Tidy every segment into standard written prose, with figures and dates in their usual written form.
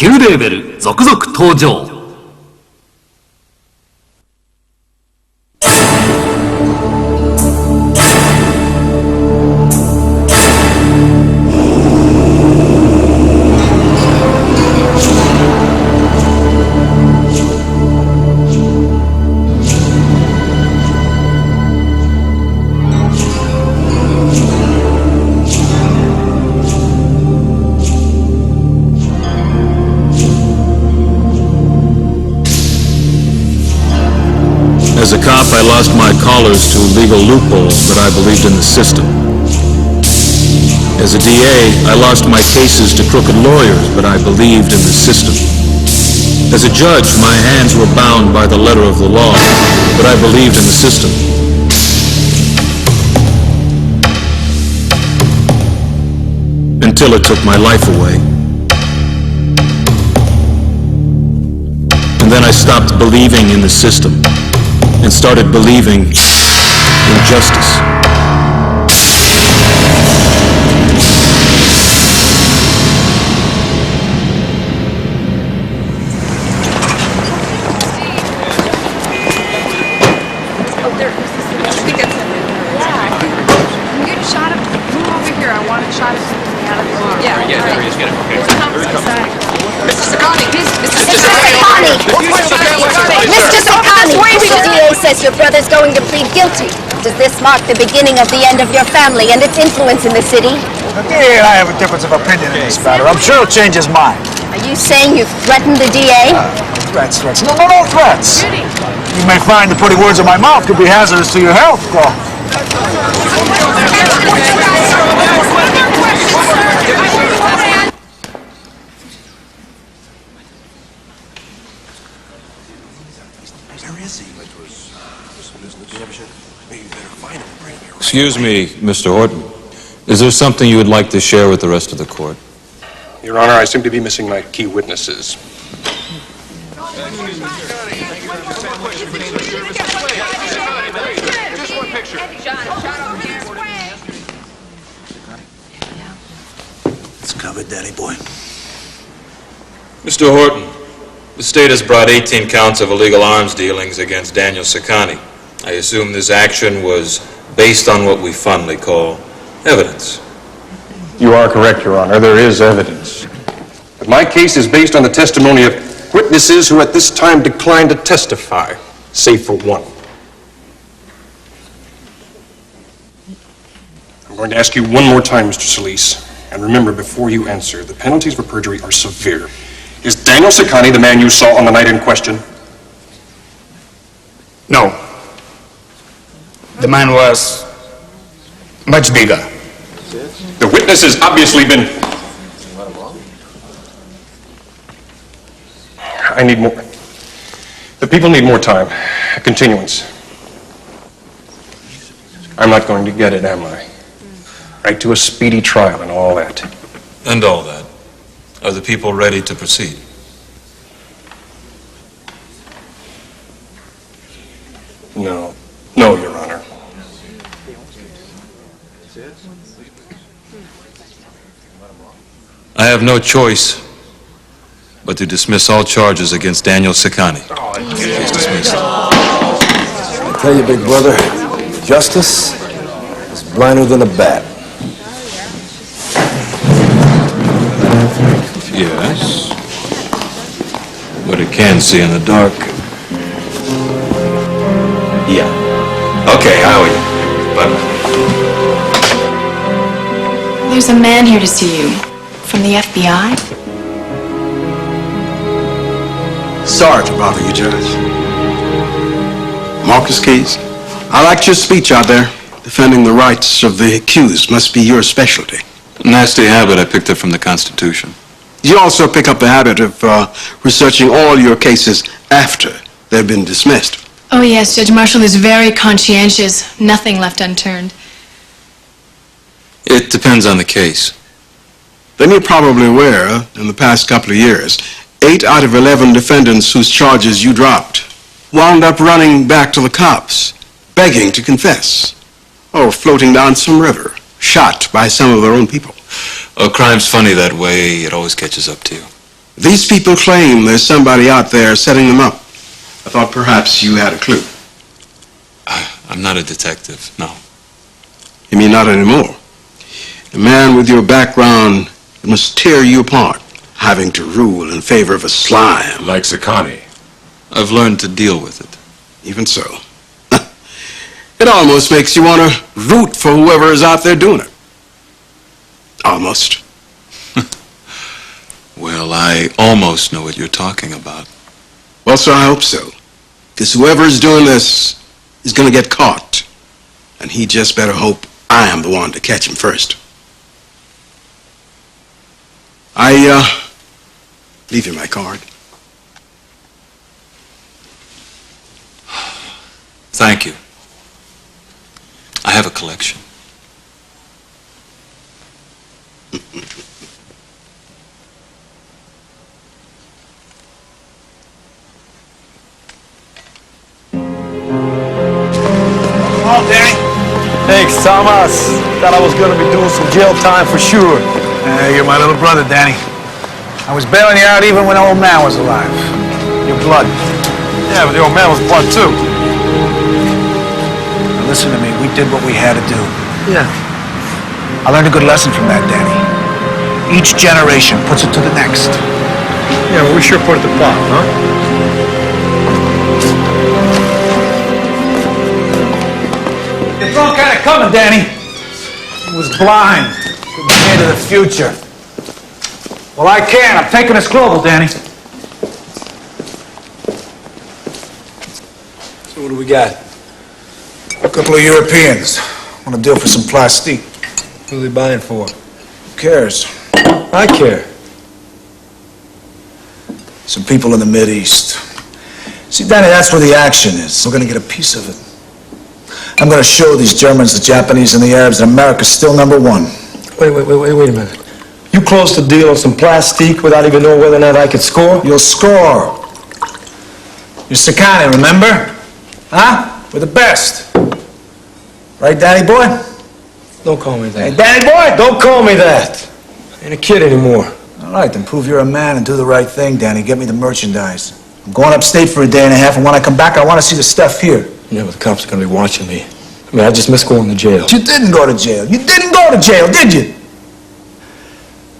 旧レーベル続々登場。As a cop, I lost my collars to legal loopholes, but I believed in the system. As a DA, I lost my cases to crooked lawyers, but I believed in the system. As a judge, my hands were bound by the letter of the law, but I believed in the system. Until it took my life away. And then I stopped believing in the system and started believing in justice. Oh, there. I think that's it. Yeah. Can you get a shot of move over here? I want a shot of something out of the bar. Yeah. Yeah, there he is. Get him. Okay. Mr. Sakani, please. Mr. Sakani! Mr. Sakani! The DA says your brother's going to plead guilty. Does this mark the beginning of the end of your family and its influence in the city? The DA and I have a difference of opinion in this matter. I'm sure he'll change his mind. Are you saying you've threatened the DA? Threats. No threats. You may find that putting words in my mouth could be hazardous to your health, Paul. Excuse me, Mr. Horton. Is there something you would like to share with the rest of the court? Your Honor, I seem to be missing my key witnesses. It's covered, Daddy boy. Mr. Horton, the state has brought 18 counts of illegal arms dealings against Daniel Sakani. I assume this action was based on what we fondly call evidence. You are correct, Your Honor. There is evidence. But my case is based on the testimony of witnesses who at this time declined to testify, save for one. I'm going to ask you one more time, Mr. Solis, and remember, before you answer, the penalties for perjury are severe. Is Daniel Sakani the man you saw on the night in question? No. The man was much bigger. The witness has obviously been... I need more... The people need more time. A continuance. I'm not going to get it, am I? Right to a speedy trial and all that. And all that. Are the people ready to proceed? No. No, Your Honor. I have no choice but to dismiss all charges against Daniel Sakani. Please dismiss. I tell you, big brother, justice is blinder than a bat. Yes. But it can see in the dark. Yeah. Okay, how are you? Bye-bye. There's a man here to see you. From the FBI? Sorry to bother you, Judge. Marcus Keys, I liked your speech out there. Defending the rights of the accused must be your specialty. Nasty habit I picked up from the Constitution. You also pick up the habit of researching all your cases after they've been dismissed. Oh yes, Judge Marshall is very conscientious. Nothing left unturned. It depends on the case. Then you're probably aware, in the past couple of years, 8 out of 11 defendants whose charges you dropped wound up running back to the cops, begging to confess, or floating down some river, shot by some of their own people. Oh, crime's funny that way. It always catches up to you. These people claim there's somebody out there setting them up. I thought perhaps you had a clue. I'm not a detective, no. You mean not anymore? A man with your background must tear you apart, having to rule in favor of a slime. Like Sakani. I've learned to deal with it. Even so. It almost makes you want to root for whoever is out there doing it. Almost. Well, I almost know what you're talking about. Well, sir, I hope so. Because whoever is doing this is going to get caught. And he just better hope I am the one to catch him first. I leave you my card. Thank you. I have a collection. Oh, Danny. Thanks, Thomas. Thought I was gonna be doing some jail time for sure. You're my little brother, Danny. I was bailing you out even when the old man was alive. Your blood. Yeah, but the old man was blood too. Now listen to me. We did what we had to do. Yeah. I learned a good lesson from that, Danny. Each generation puts it to the next. Yeah, well, we sure put it to Pop, huh? It's all kind of coming, Danny. He was blind. Couldn't see into the future. Well, I can. I'm taking us global, Danny. So what do we got? A couple of Europeans. Want a deal for some plastique. Who are they buying for? Who cares? I care. Some people in the Mideast. See, Danny, that's where the action is. We're gonna get a piece of it. I'm gonna show these Germans, the Japanese, and the Arabs that America's still number one. Wait a minute. You closed the deal on some plastique without even knowing whether or not I could score? You'll score. You're Sakani, remember? Huh? We're the best. Right, Danny boy? Don't call me that. Hey, Danny boy! Don't call me that. I ain't a kid anymore. All right, then prove you're a man and do the right thing, Danny. Get me the merchandise. I'm going upstate for a day and a half, and when I come back, I want to see the stuff here. Yeah, but the cops are gonna be watching me. I mean, I just missed going to jail. You didn't go to jail. You didn't go to jail, did you?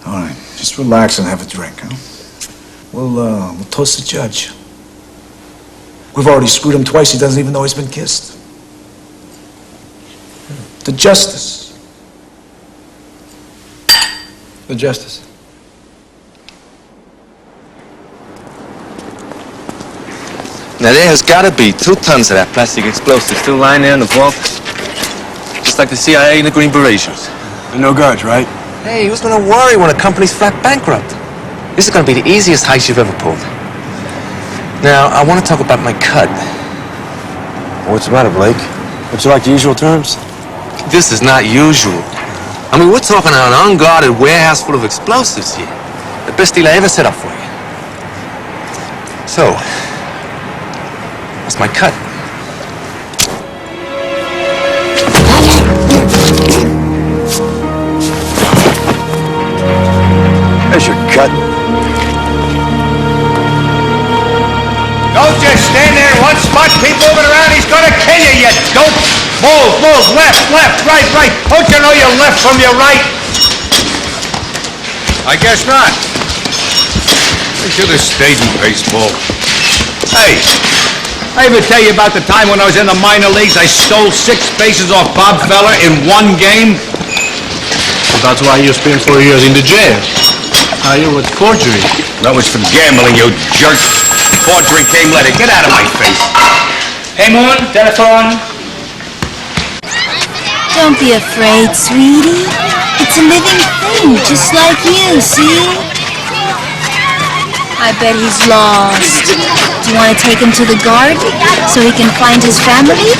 All right, just relax and have a drink, huh? We'll toast the judge. We've already screwed him twice. He doesn't even know he's been kissed. The justice. The justice. Now, there has got to be 2 tons of that plastic explosive still lying there in the vault. Just like the CIA and the Green Berets. No guards, right? Hey, who's going to worry when a company's flat bankrupt? This is going to be the easiest heist you've ever pulled. Now, I want to talk about my cut. What's the matter, Blake? Would you like the usual terms? This is not usual. I mean, we're talking an unguarded warehouse full of explosives here. The best deal I ever set up for you. So, what's my cut? There's your cut. Don't just stand there in one spot. Keep moving around. He's gonna kill you. Don't move. Left, right. Don't you know your left from your right? I guess not. I should have stayed in baseball. Hey, I ever tell you about the time when I was in the minor leagues, I stole 6 bases off Bob Feller in 1 game? So that's why you spent 4 years in the jail. You with forgery. That was for gambling, you jerk. Forgery came later. Get out of my face. Hey, Moon, telephone. Don't be afraid, sweetie. It's a living thing, just like you, see? I bet he's lost. Do you want to take him to the garden so he can find his family?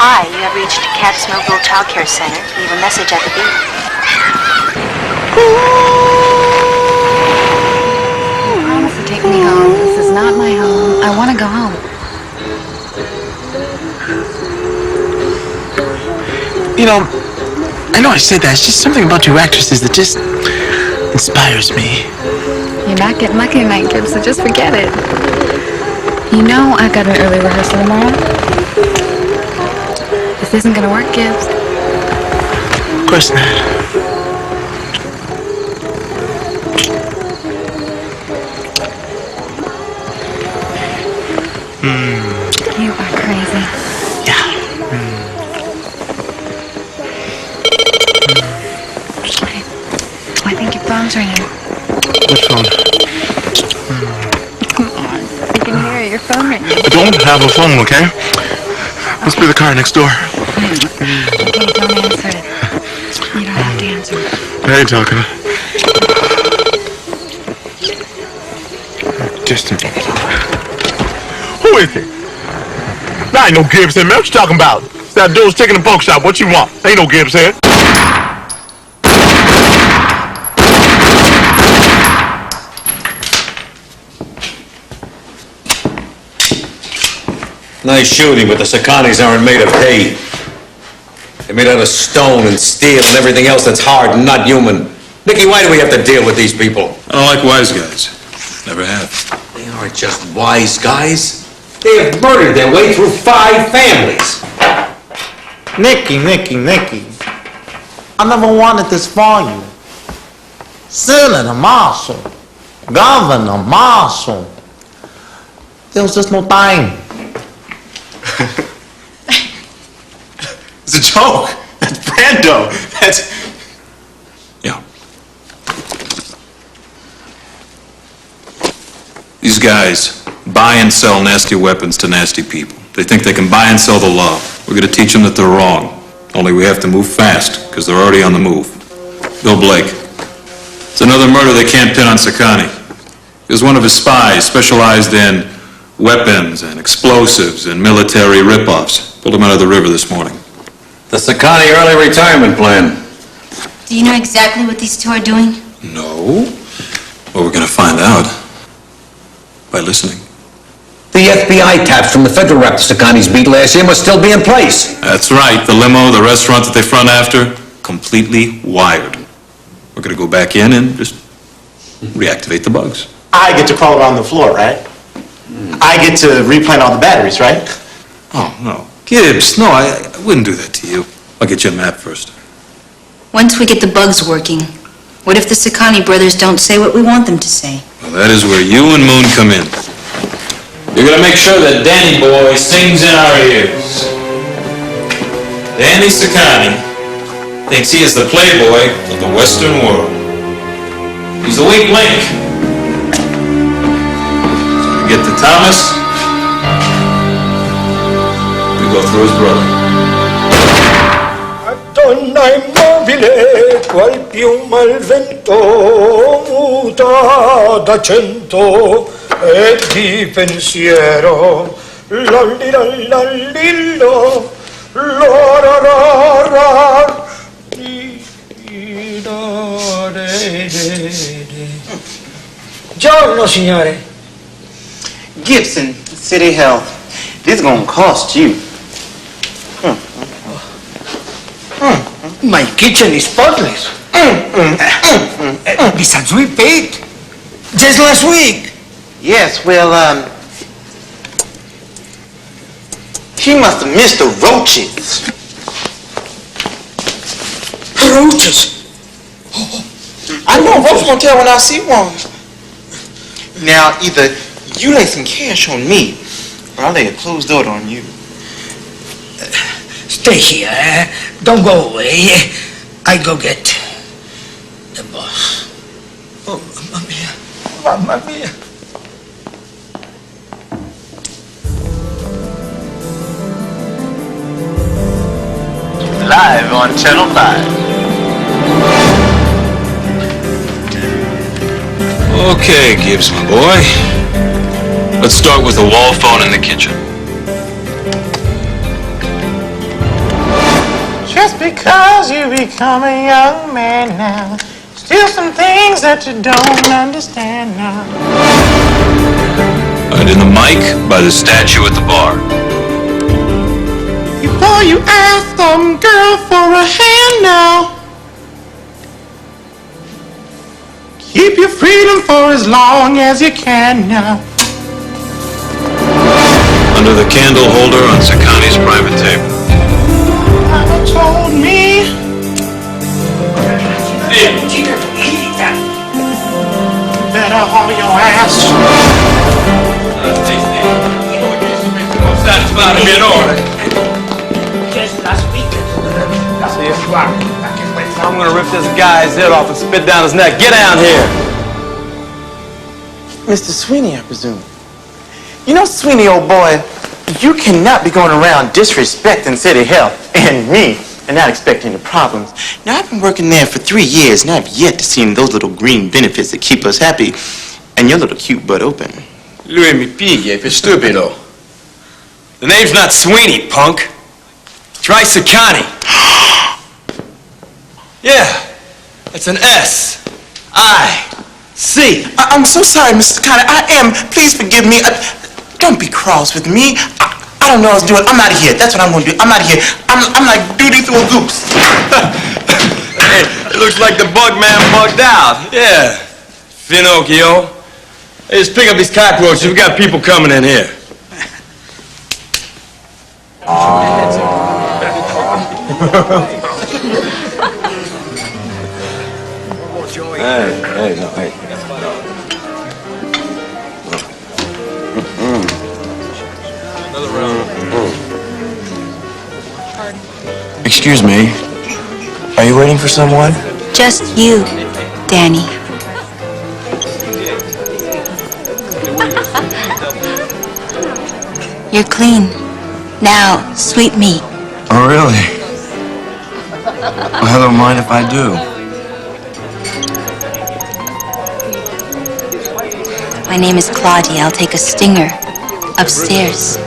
Hi, you have reached Cat's Millville Child Care Center. Leave a message at the beep. Promise to take me home. This is not my You know, I know I said that. It's just something about you actresses that just inspires me. You're not getting lucky tonight, Gibbs, so just forget it. You know I've got an early rehearsal tomorrow. This isn't gonna work, Gibbs. Of course not. You are crazy. I think your phone's ringing. Which phone? Come on. I can hear it. Your phone ringing. I don't have a phone, okay? Must be the car next door. Okay, don't answer it. You don't have to answer it. I ain't talking. Just a minute. Who is it? That ain't no Gibbs here, man. What you talking about? It's that dude's taking the poke shop. What you want? Ain't no Gibbs here. Nice shooting, but the Sakanis aren't made of hay. They're made out of stone and steel and everything else that's hard and not human. Nicky, why do we have to deal with these people? I don't like wise guys. Never have. They aren't just wise guys. They have murdered their way through 5 families. Nicky. I never wanted this for you. Senator Marshall, Governor Marshall. There was just no time. It's a joke. That's Brando. That's... Yeah. These guys buy and sell nasty weapons to nasty people. They think they can buy and sell the law. We're going to teach them that they're wrong. Only we have to move fast, because they're already on the move. Bill Blake. It's another murder they can't pin on Sakani. He was one of his spies, specialized in weapons and explosives and military rip-offs. Pulled him out of the river this morning. The Sakani early retirement plan. Do you know exactly what these two are doing? No. Well, we're going to find out. By listening. The FBI taps from the federal rep Sakani's beat last year must still be in place. That's right. The limo, the restaurant that they front after, completely wired. We're going to go back in and just reactivate the bugs. I get to crawl around the floor, right? I get to replant all the batteries, right? Oh, no. Gibbs, no, I wouldn't do that to you. I'll get you a map first. Once we get the bugs working, what if the Sakani brothers don't say what we want them to say? Well, that is where you and Moon come in. You're going to make sure that Danny boy sings in our ears. Danny Sakani thinks he is the playboy of the Western world. He's the weak link. So we get to Thomas, we go through his brother. Donna immobile, qual piuma al vento, muta d'accento e di pensiero. Lallilallallillo, lorarara, Giorno, signore. Gibson, City Health. This is gonna cost you. My kitchen is spotless. Besides, we paid. Just last week. Yes, well, he must have missed the roaches. Roaches? I know, roaches gonna tell when I see one. Now, either you lay some cash on me, or I'll lay a closed door on you. Stay here, eh? Don't go away. I go get the boss. Oh, mamma mia. Mamma mia. Live on Channel 5. Okay, Gibbs, my boy. Let's start with the wall phone in the kitchen. Just because you become a young man now, still some things that you don't understand now. And in the mic by the statue at the bar. You before you ask some girl for a hand now. Keep your freedom for as long as you can now. Under the candle holder on Sakani's private table. Mama told me. Better haul your ass. Satisfied of me at all. Just last week. See you. I'm gonna rip this guy's head off and spit down his neck. Get down here. Mr. Sweeney, I presume. You know, Sweeney, old boy, you cannot be going around disrespecting City Health and me and not expecting the problems. Now, I've been working there for 3 years, and I've yet to see those little green benefits that keep us happy, and your little cute butt open. Lui mi piglia, per stupido. The name's not Sweeney, punk. Try Sakani. Yeah, it's an S-I-C. I'm so sorry, Mr. Connor. I am. Please forgive me. Don't be cross with me. I don't know what I was doing. I'm out of here. That's what I'm going to do. I'm out of here. I'm like duty through a goose. Hey, it looks like the bug man bugged out. Yeah, Finocchio. Hey, just pick up these cockroaches. We got people coming in here. Hey, no, hey. Excuse me. Are you waiting for someone? Just you, Danny. You're clean. Now, sweet meat. Oh, really? Well, I don't mind if I do. My name is Claudia. I'll take a stinger upstairs.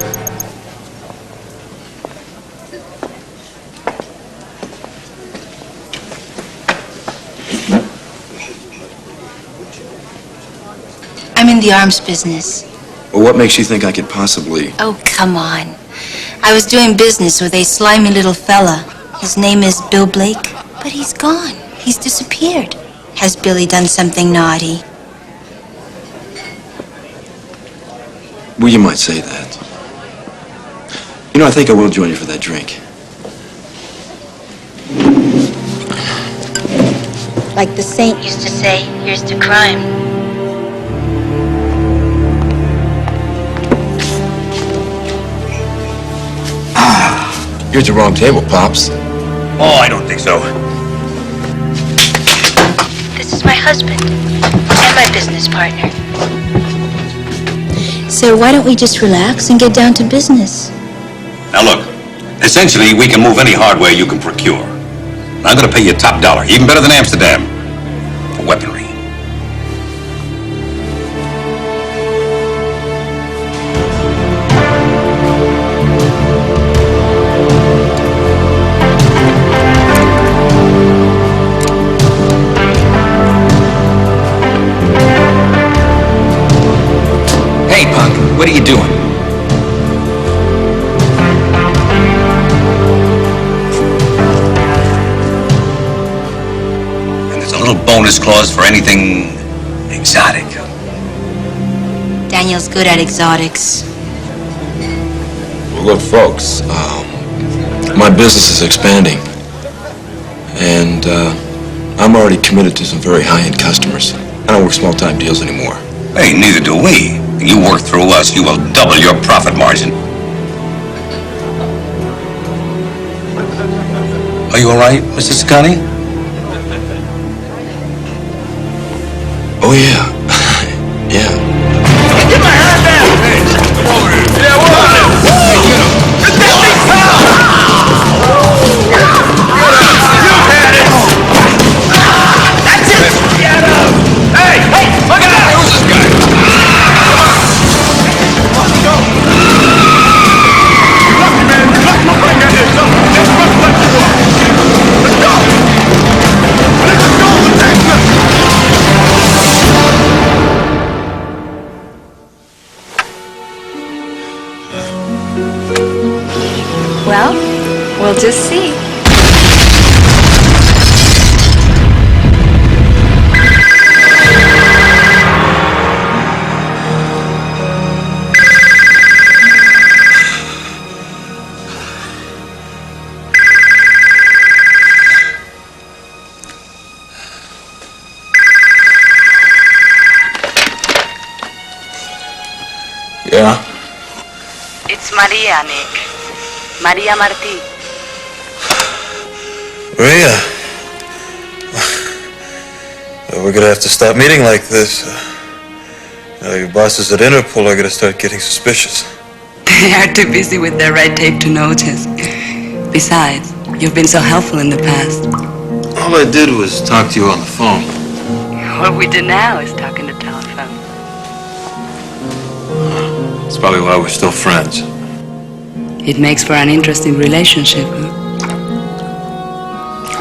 I'm in the arms business. Well, what makes you think I could possibly... Oh, come on. I was doing business with a slimy little fella. His name is Bill Blake, but he's gone. He's disappeared. Has Billy done something naughty? Well, you might say that. You know, I think I will join you for that drink. Like the saint used to say, here's to crime. You're at the wrong table, Pops. Oh, I don't think so. This is my husband and my business partner. So why don't we just relax and get down to business? Now look, essentially we can move any hardware you can procure. I'm gonna pay you top dollar, even better than Amsterdam, for weaponry. Hey, punk, what are you doing? And there's a little bonus clause for anything exotic. Daniel's good at exotics. Well, look, folks, my business is expanding. And I'm already committed to some very high-end customers. I don't work small-time deals anymore. Hey, neither do we. You work through us, you will double your profit margin. Are you all right, Mr. Sakani? Oh, yeah. Yeah. Get my hand down! Hey, come over here. Yeah, what? Get that big pal! You had it! That's it! Get up! Hey! Hey! Look at that! Who's this guy? Come on, go! You're lucky, man. You're lucky nobody got here. So, let's run the left door. Let's go! Let's go! Let's go! Well, We'll just see. Yeah? It's Maria, Nick. Maria Martí. Maria? We're gonna have to stop meeting like this. Your boss is at Interpol. I gotta start getting suspicious. They are too busy with their red tape to notice. Besides, you've been so helpful in the past. All I did was talk to you on the phone. What we do now is talk on the telephone. That's probably why we're still friends. It makes for an interesting relationship, huh?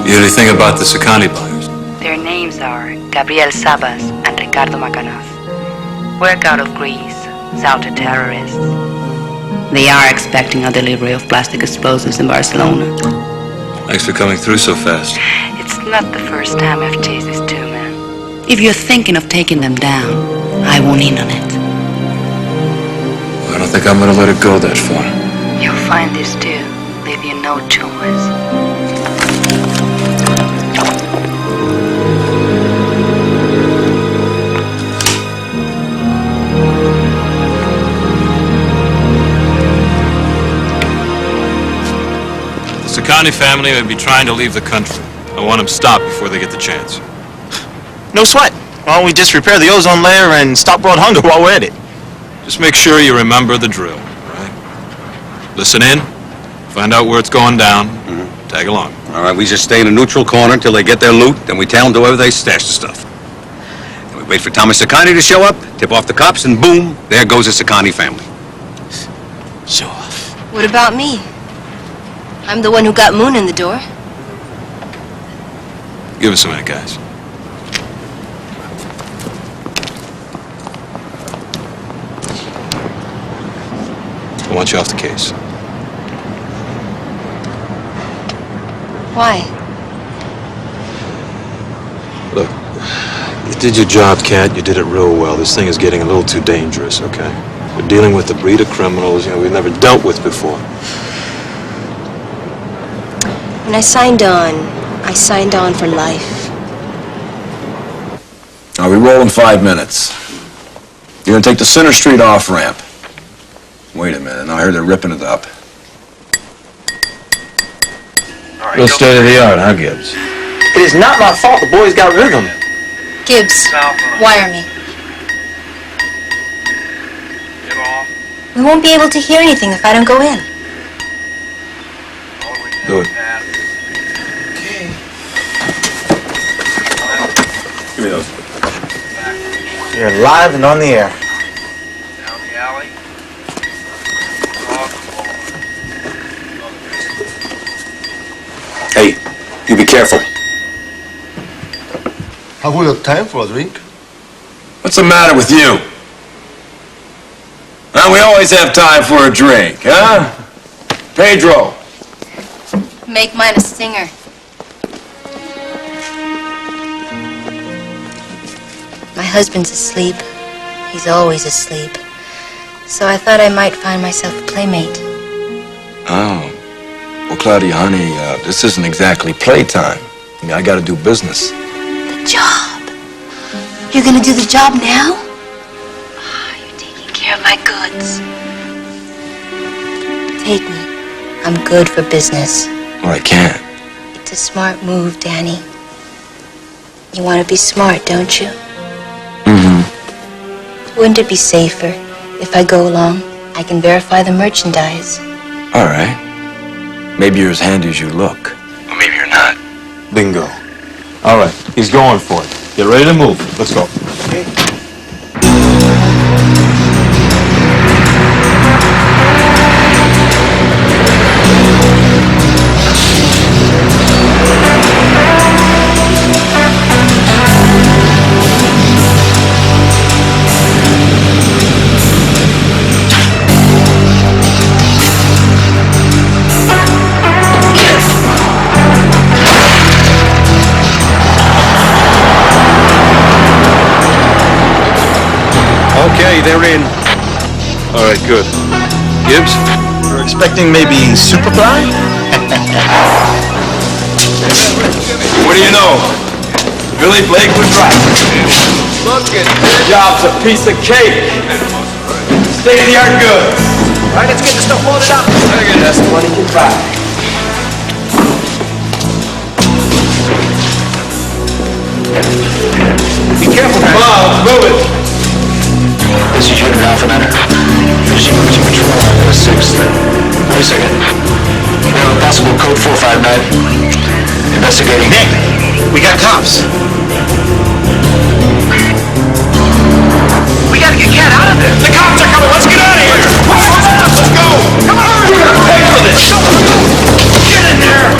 You hear anything about the Sakani buyers? Their names are Gabriel Sabas and Ricardo Macanaz. Work out of Greece, sell to terrorists. They are expecting a delivery of plastic explosives in Barcelona. Thanks for coming through so fast. It's not the first time I've chased these two men. If you're thinking of taking them down, I won't in on it. I don't think I'm gonna let it go that far. You'll find these two leave you no choice. The Sakani family may be trying to leave the country. I want them stopped before they get the chance. No sweat. Why don't we just repair the ozone layer and stop world hunger while we're at it? Just make sure you remember the drill, all right? Listen in, find out where it's going down, tag along. All right, we just stay in a neutral corner until they get their loot, then we tell them to wherever they stash the stuff. Then we wait for Thomas Sakani to show up, tip off the cops, and boom, there goes the Sakani family. Show off. What about me? I'm the one who got Moon in the door. Give us a minute, guys. I want you off the case. Why? Look, you did your job, Kat. You did it real well. This thing is getting a little too dangerous, okay? We're dealing with a breed of criminals, we've never dealt with before. When I signed on for life. Now, we roll in 5 minutes. You're gonna take the Center Street off-ramp. Wait a minute, I heard they're ripping it up. Real state-of-the-art, huh, Gibbs? It is not my fault the boys got rid of them. Gibbs, wire me. We won't be able to hear anything if I don't go in. Do it. Give me those. You're live and on the air. Hey, you be careful. Have we got time for a drink? What's the matter with you? Well, we always have time for a drink, huh? Pedro. Make mine a stinger. My husband's asleep. He's always asleep. So I thought I might find myself a playmate. Oh. Well, Claudia, honey, this isn't exactly playtime. I mean, I gotta do business. The job. You're gonna do the job now? You're taking care of my goods. Take me. I'm good for business. Well, I can't. It's a smart move, Danny. You want to be smart, don't you? Mm-hmm. Wouldn't it be safer if I go along? I can verify the merchandise. All right. Maybe you're as handy as you look. Or maybe you're not. Bingo. All right, he's going for it. Get ready to move. Let's go. they're in. All right, good. Gibbs? We're expecting maybe Superfly? What do you know? Billy Blake was right. Look at this. Job's a piece of cake. State-of-the-art good. All right, let's get the stuff loaded up. That's the money you can buy. Be careful, man. Come on, move it. This is Unit Alpha Matter. Finishing routine patrol on the 6th. Wait a second. Possible code 459. Investigating. Nick, we got cops. We gotta get Cat out of there. The cops are coming. Let's get out of here. Let's go. Come on. We're gonna pay for this. Get in there.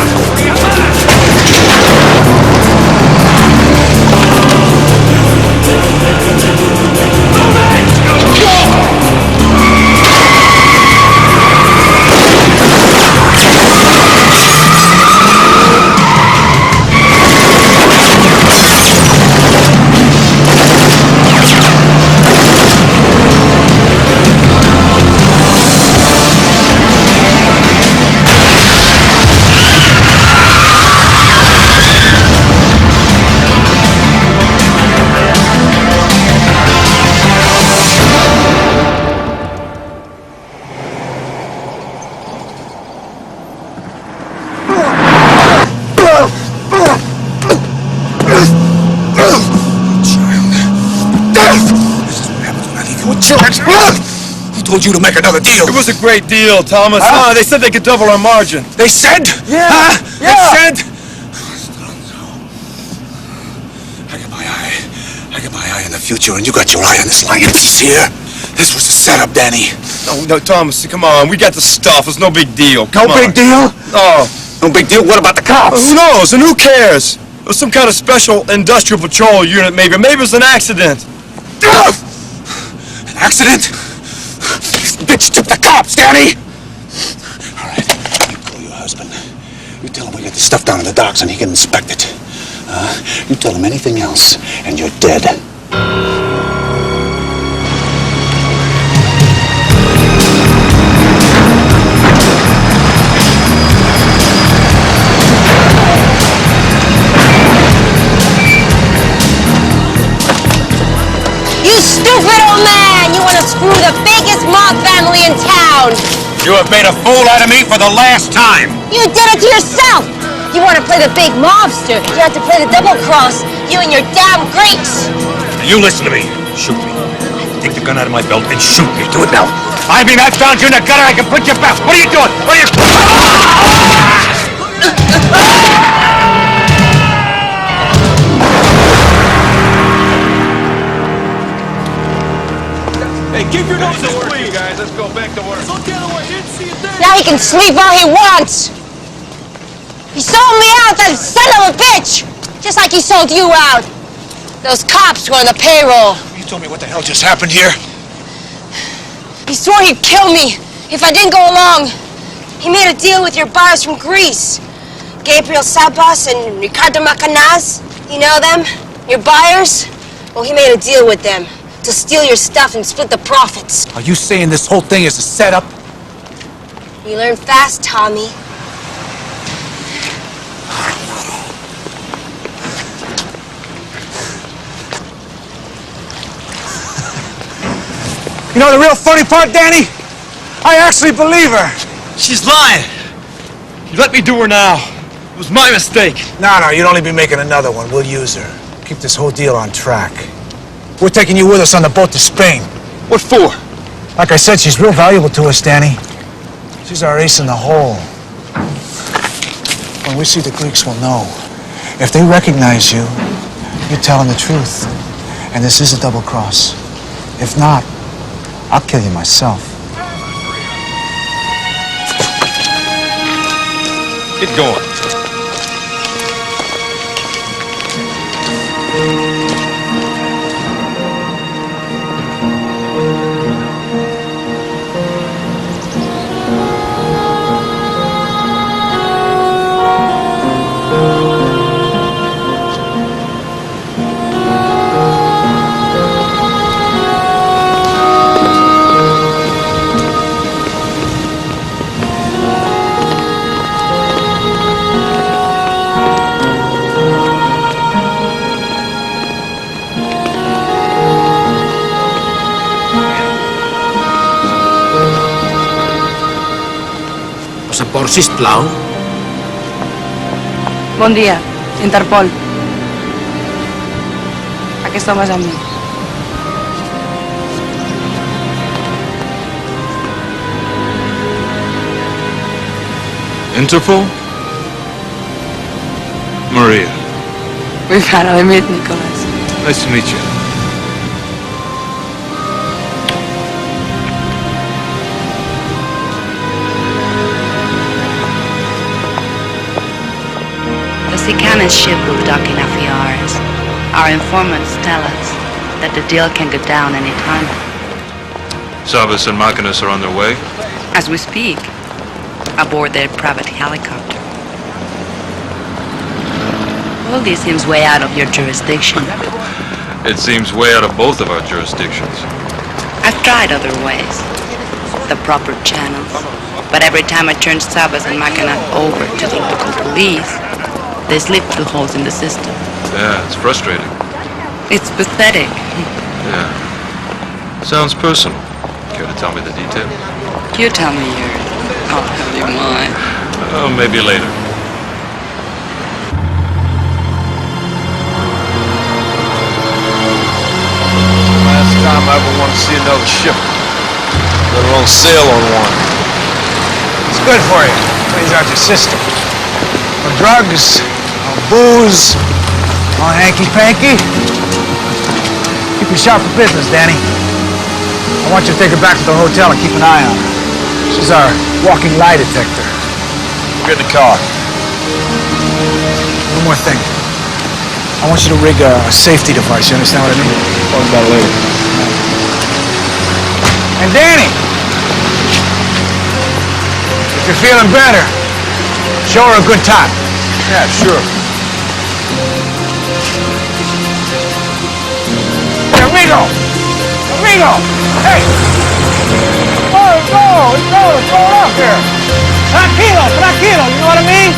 Who told you to make another deal? It was a great deal, Thomas. They said they could double our margin. They said? Yeah. Yeah. They said? I got my eye on the future, and you got your eye on this lying piece here. This was a setup, Danny. No, Thomas, come on. We got the stuff. It's no big deal. Come on. Big deal? Oh. No big deal? What about the cops? Who knows? And who cares? It was some kind of special industrial patrol unit, maybe. Maybe it was an accident. An accident? This bitch took the cops, Danny! All right, you call your husband. You tell him we got the stuff down in the docks and he can inspect it. You tell him anything else, and you're dead. You stupid old man! You want to screw the biggest mob family in town! You have made a fool out of me for the last time! You did it to yourself! You want to play the big mobster, you have to play the double cross. You and your damn Greeks! You listen to me. Shoot me. Take the gun out of my belt and shoot me. Do it now. I mean, I found you in the gutter. I can put you back. What are you doing? What are you... Hey, keep your nose to work, you guys. Let's go back to work. Now he can sleep all he wants! He sold me out, that son of a bitch! Just like he sold you out. Those cops were on the payroll. You told me what the hell just happened here? He swore he'd kill me if I didn't go along. He made a deal with your buyers from Greece. Gabriel Sabas and Ricardo Macanaz. You know them? Your buyers? Well, he made a deal with them to steal your stuff and split the profits. Are you saying this whole thing is a setup? You learn fast, Tommy. You know the real funny part, Danny? I actually believe her. She's lying. You let me do her now. It was my mistake. No, you'd only be making another one. We'll use her. Keep this whole deal on track. We're taking you with us on the boat to Spain. What for? Like I said, she's real valuable to us, Danny. She's our ace in the hole. When we see the Greeks, we'll know. If they recognize you, you're telling the truth. And this is a double cross. If not, I'll kill you myself. Get going. pasaport, sisplau. Bon dia, Interpol. Aquest home és amb mi. Interpol? Maria. We finally meet, Nicholas. Nice to meet you. The Sicanes ship will dock in a few hours. Our informants tell us that the deal can go down any time. Sabas and Machinas are on their way? As we speak, aboard their private helicopter. All this seems way out of your jurisdiction. It seems way out of both of our jurisdictions. I've tried other ways, the proper channels, but every time I turn Sabas and Machinas over to the local police, they slip through holes in the system. Yeah, it's frustrating. It's pathetic. Yeah. Sounds personal. Care to tell me the details? You tell me yours. I'll tell you mine. Oh, maybe later. Last time I ever wanted to see another ship, let alone sail on one. It's good for you. Cleans out your system. No drugs, no booze, no hanky-panky. Keep you sharp for business, Danny. I want you to take her back to the hotel and keep an eye on her. She's our walking lie detector. Get in the car. One more thing. I want you to rig a safety device. You understand what I mean? Talk about it later. And Danny, if you're feeling better, show her a good time. Yeah, sure. Hey, amigo! Amigo! Hey! Let's go! What's going on here? Tranquilo, tranquilo, you know what I mean?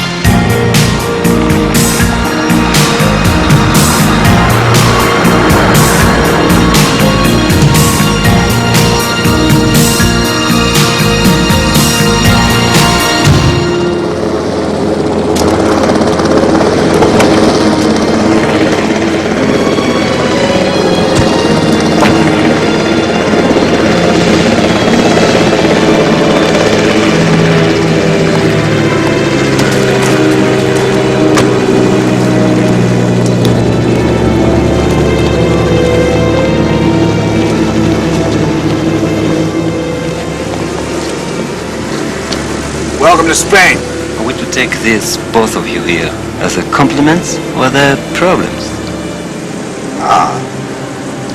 Welcome to Spain. Are we to take this, both of you here, as a compliments or the problems?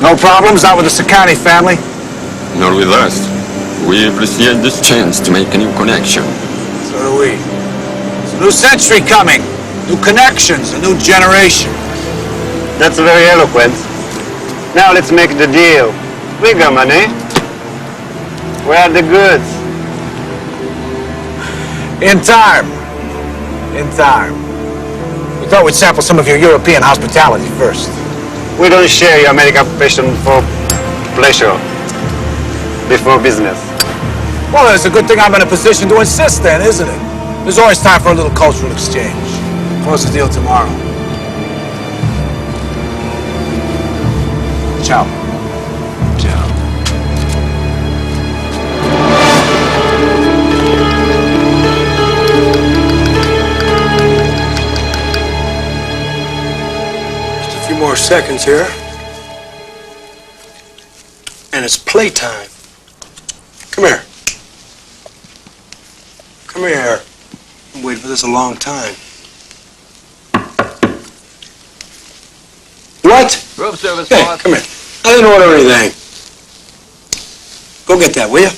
No problems, not with the Sacani family. Nor with us. We appreciate this chance to make a new connection. So do we. It's a new century coming. New connections, a new generation. That's very eloquent. Now let's make the deal. We got money. Where are the goods? In time. In time. We thought we'd sample some of your European hospitality first. We don't share your American passion for pleasure before business. Well, it's a good thing I'm in a position to insist then, isn't it? There's always time for a little cultural exchange. Close the deal tomorrow. Ciao. Ciao. More seconds here. And it's playtime. Come here. Come here. I've waited for this a long time. What? Room service, Hey, boss. come here. I didn't order anything. Go get that, will you?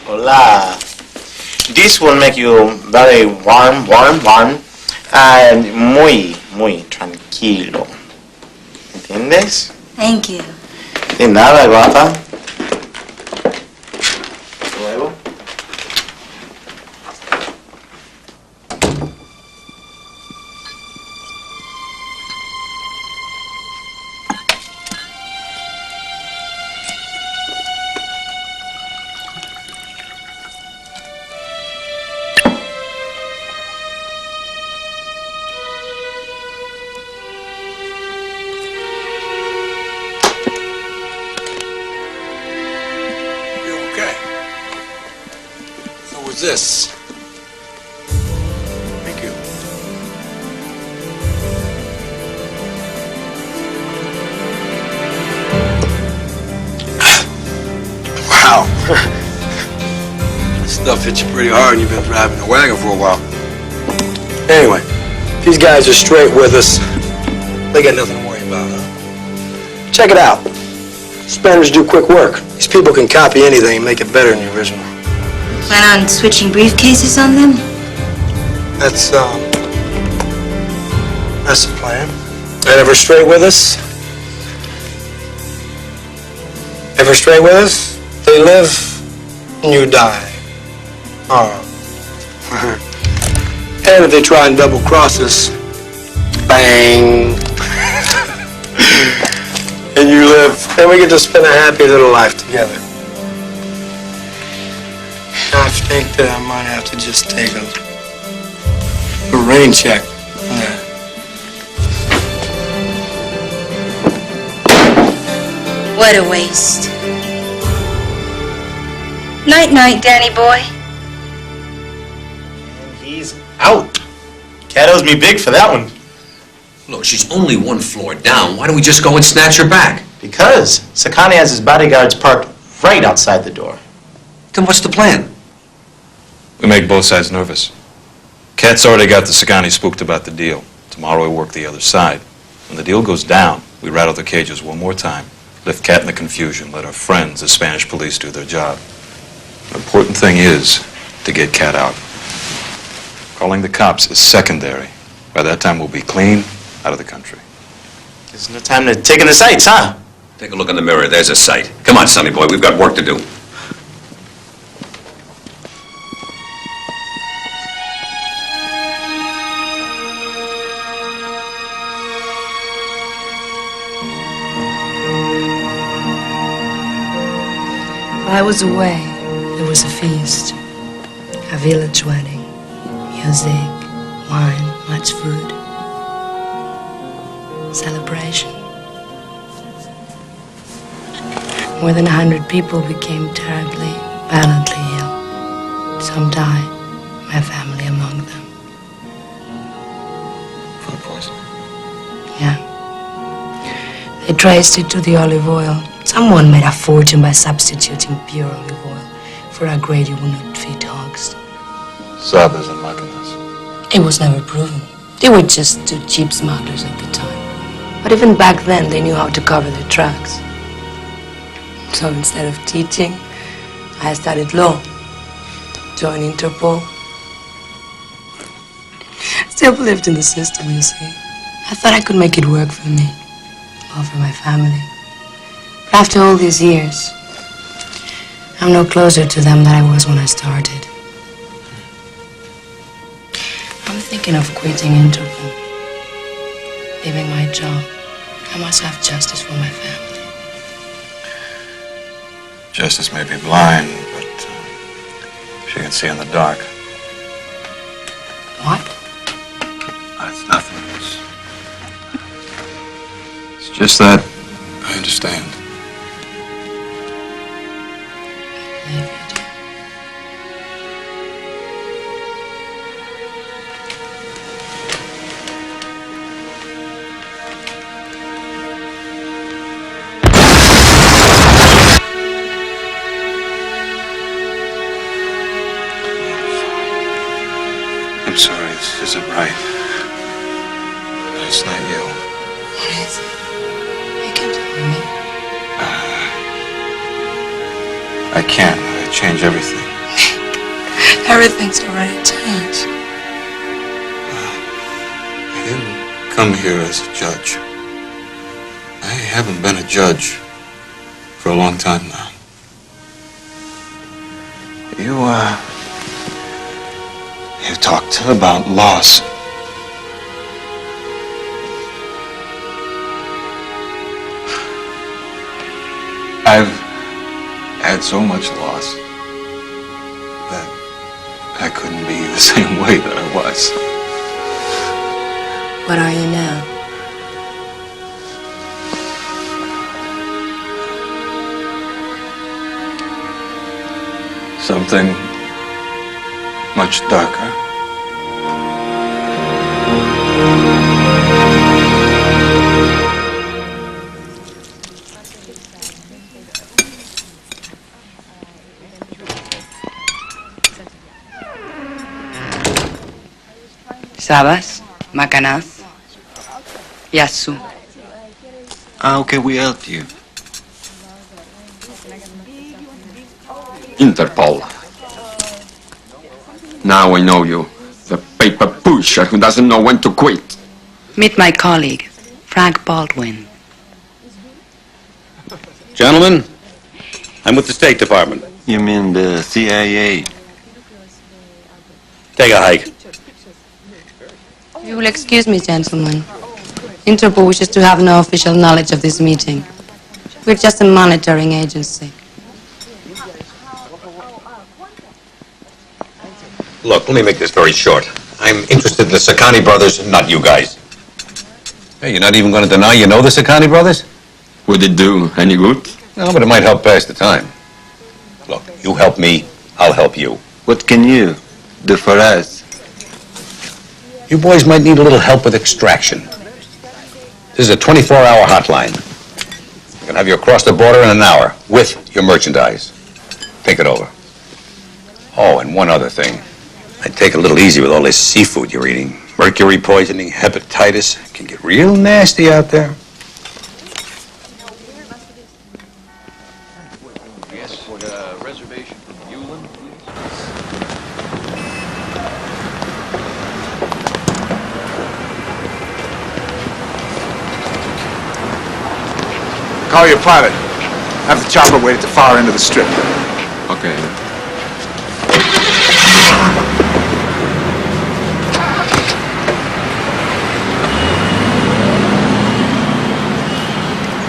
Hola. This will make you very warm, and muy tranquilo. ¿Entiendes? Thank you. De nada, guapa. Hasta luego. What's this? Thank you. Wow. This stuff hits you pretty hard and you've been driving a wagon for a while. Anyway, these guys are straight with us. They got nothing to worry about, huh? Check it out. Spaniards do quick work. These people can copy anything and make it better than the original. Plan on switching briefcases on them? That's the plan. And ever straight with us? Ever straight with us? They live and you die. Oh. And if they try and double cross us, bang. And you live, and we get to spend a happy little life together. I think that I might have to just take a rain check. Yeah. What a waste. Night-night, Danny boy. He's out. Cat owes me big for that one. Look, she's only one floor down. Why don't we just go and snatch her back? Because Sakani has his bodyguards parked right outside the door. Then what's the plan? We make both sides nervous. Kat's already got the Sagani spooked about the deal. Tomorrow we work the other side. When the deal goes down, we rattle the cages one more time. Lift Kat in the confusion. Let our friends, the Spanish police, do their job. The important thing is to get Kat out. Calling the cops is secondary. By that time, we'll be clean out of the country. There's no time to take in the sights, huh? Take a look in the mirror. There's a sight. Come on, Sonny boy. We've got work to do. While I was away, there was a feast, a village wedding, music, wine, much food, celebration. More than 100 people became terribly, violently ill. Some died, my family among them. Food poisoning? Yeah. They traced it to the olive oil. Someone made a fortune by substituting pure olive oil for a grade you would not feed hogs. Sabas and Macanas. It was never proven. They were just two cheap smugglers at the time. But even back then, they knew how to cover their tracks. So instead of teaching, I studied law, joined Interpol. Still believed in the system, you see. I thought I could make it work for me, or for my family. But after all these years, I'm no closer to them than I was when I started. I'm thinking of quitting Interpol, leaving my job. I must have justice for my family. Justice may be blind, but she can see in the dark. What? It's nothing. It's just that I understand. I'm sorry, this isn't right. It's not you. What is it? You can tell me. I can't. I change everything. Everything's already changed. I didn't come here as a judge. I haven't been a judge for a long time now. You talked about loss. I've had so much loss that I couldn't be the same way that I was. What are you now? Something much darker. Sabas, Macanaz, Yasu. How can we help you? Interpol. Now I know you. The paper pusher who doesn't know when to quit. Meet my colleague, Frank Baldwin. Gentlemen, I'm with the State Department. You mean the CIA? Take a hike. You will excuse me, gentlemen. Interpol wishes to have no official knowledge of this meeting. We're just a monitoring agency. Look, let me make this very short. I'm interested in the Sakani brothers, not you guys. Hey, you're not even going to deny you know the Sakani brothers? Would it do any good? No, but it might help pass the time. Look, you help me, I'll help you. What can you do for us? You boys might need a little help with extraction. This is a 24-hour hotline. I can have you across the border in an hour with your merchandise. Think it over. Oh, and one other thing. I'd take it a little easy with all this seafood you're eating. Mercury poisoning, hepatitis, can get real nasty out there. Yes, for the reservation for Buellin, please. Call your pilot. Have the chopper wait at the far end of the strip. Okay.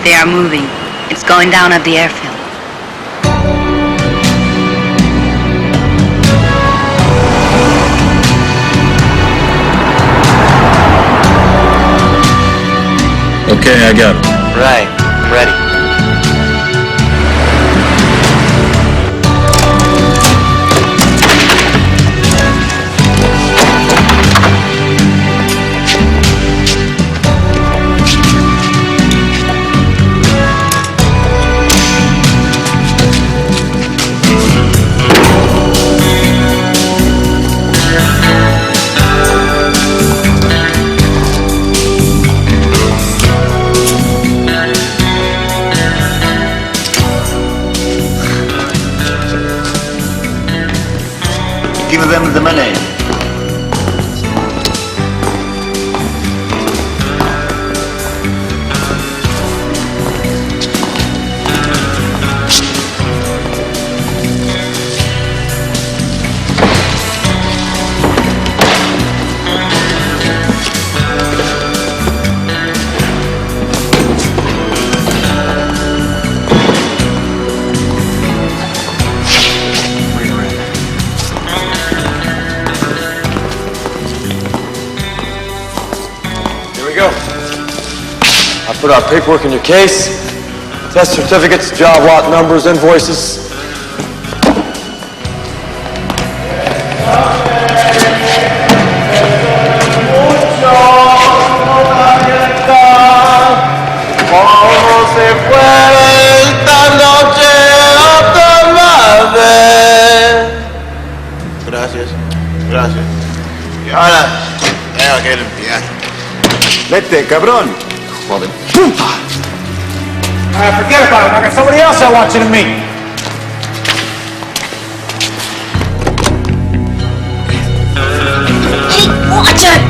They are moving. It's going down at the airfield. Okay, I got it. Right, I'm ready. Give them the money. Put our paperwork in your case. Test certificates, job lot numbers, invoices. Gracias, gracias. Y ahora, tengo que limpiar. Vete, cabrón. Joder. Forget about it. I got somebody else I want you to meet. Hey, watch it!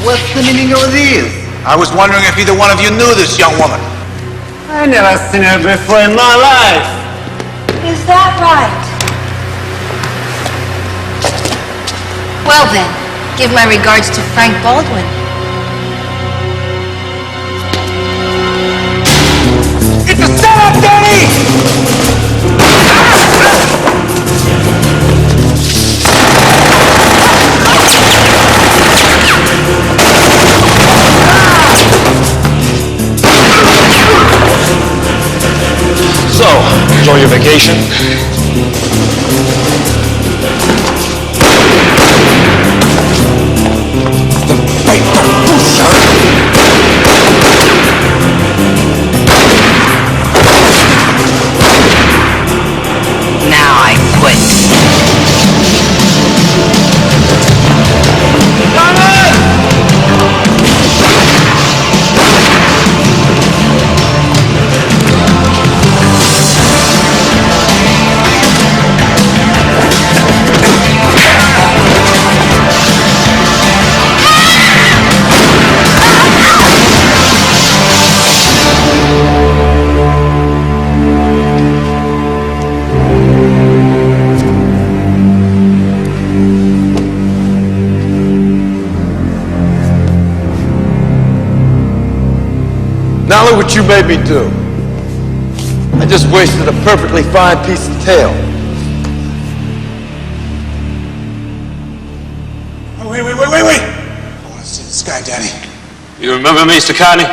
What's the meaning of this? I was wondering if either one of you knew this young woman. I never seen her before in my life. Is that right? Well then, give my regards to Frank Baldwin. It's a setup, Danny! station. Now I quit. Now look what you made me do. I just wasted a perfectly fine piece of tail. Oh, wait. I want to see this guy, Danny. You remember me, Sakani?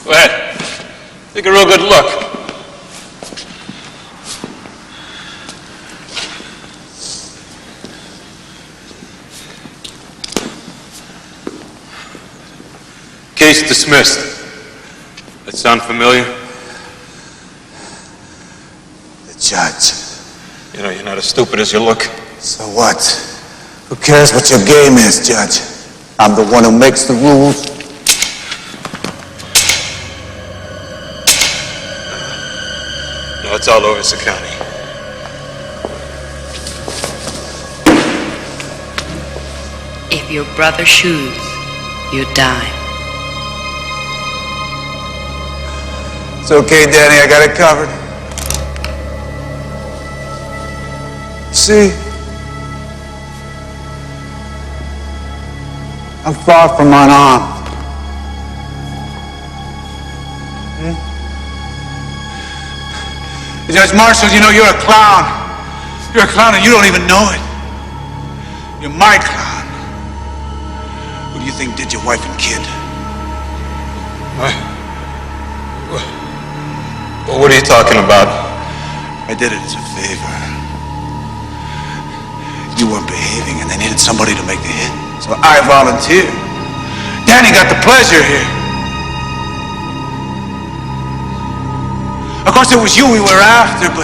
Go ahead. Take a real good look. Case dismissed. That sound familiar? The judge. You know, you're not as stupid as you look. So what? Who cares what your game is, Judge? I'm the one who makes the rules. No, it's all over, Sakani. If your brother shoots, you die. It's okay, Danny, I got it covered. See? I'm far from unarmed. Judge Marshall, you know, you're a clown. You're a clown and you don't even know it. You're my clown. Who do you think did your wife and kid? Well, what are you talking about? I did it as a favor. You weren't behaving and they needed somebody to make the hit. So I volunteered. Danny got the pleasure here. Of course, it was you we were after, but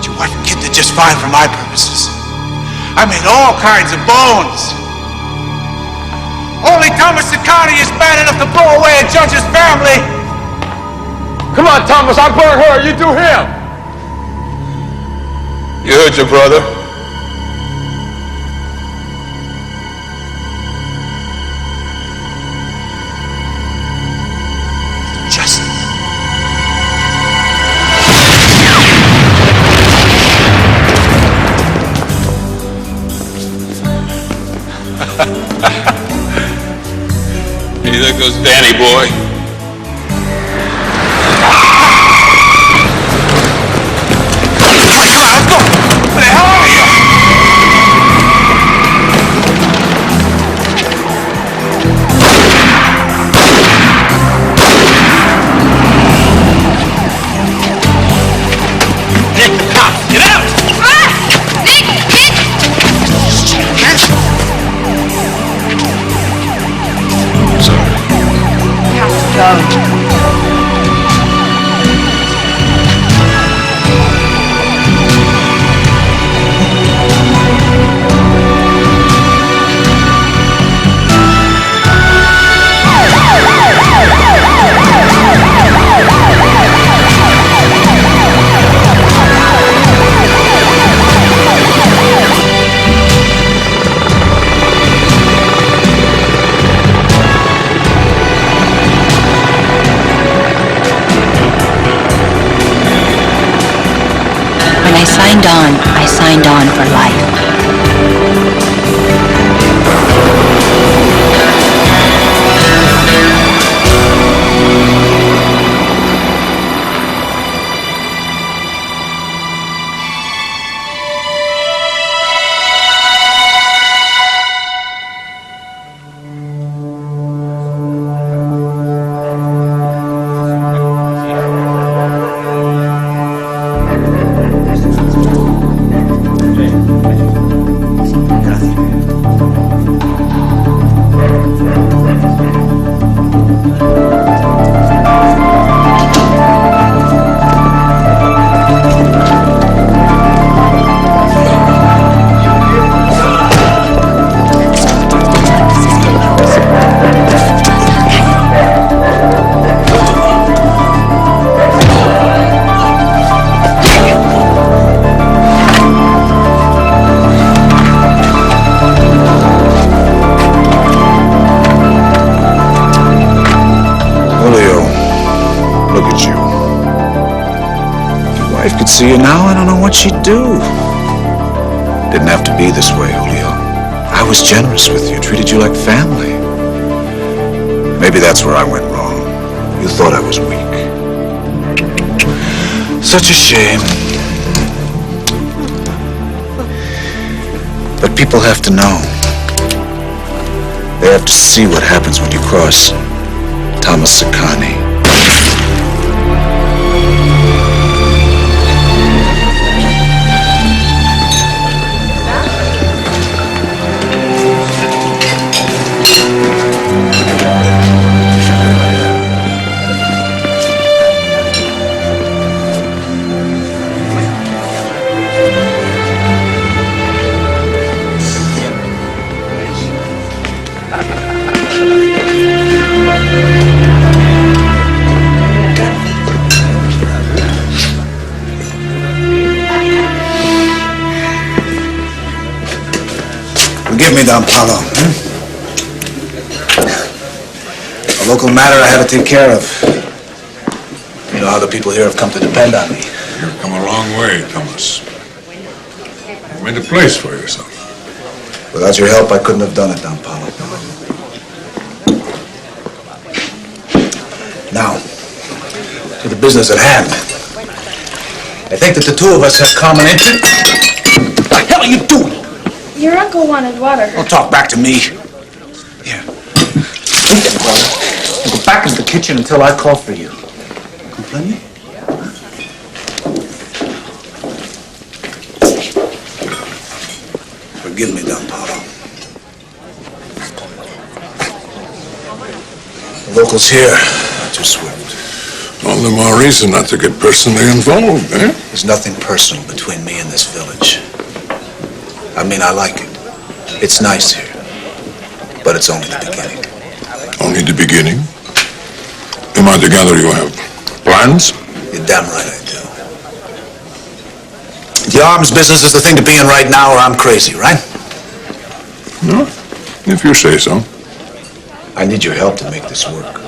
your wife and kid did just fine for my purposes. I made all kinds of bones. Only Thomas Sakani is bad enough to blow away a judge's family. Come on, Thomas, I burn her, you do him. You heard your brother. Just. Hey, there goes Danny boy. Where the hell are you? Nick, the cops, get out! Nick! Sorry. We have to go. When I signed on for life. See you now, I don't know what she'd do. Didn't have to be this way, Julio. I was generous with you, treated you like family. Maybe that's where I went wrong. You thought I was weak. Such a shame. But people have to know. They have to see what happens when you cross Thomas Sakani. Forgive me, Don Paulo. A local matter I had to take care of. You know how the people here have come to depend on me. You've come a long way, Thomas. You made a place for yourself. Without your help, I couldn't have done it, Don Paulo. Now, to the business at hand. I think that the two of us have common interest. What the hell are you doing? Your uncle wanted water. Don't talk back to me. Here. Take that water and go back into the kitchen until I call for you. Comprende? Forgive me, Don Paulo. The locals here are too swift. All the more reason not to get personally involved, eh? There's nothing personal between me and this village. I mean, I like it. It's nice here. But it's only the beginning. Only the beginning? Am I to gather you have plans? You're damn right I do. The arms business is the thing to be in right now, or I'm crazy, right? No, if you say so. I need your help to make this work.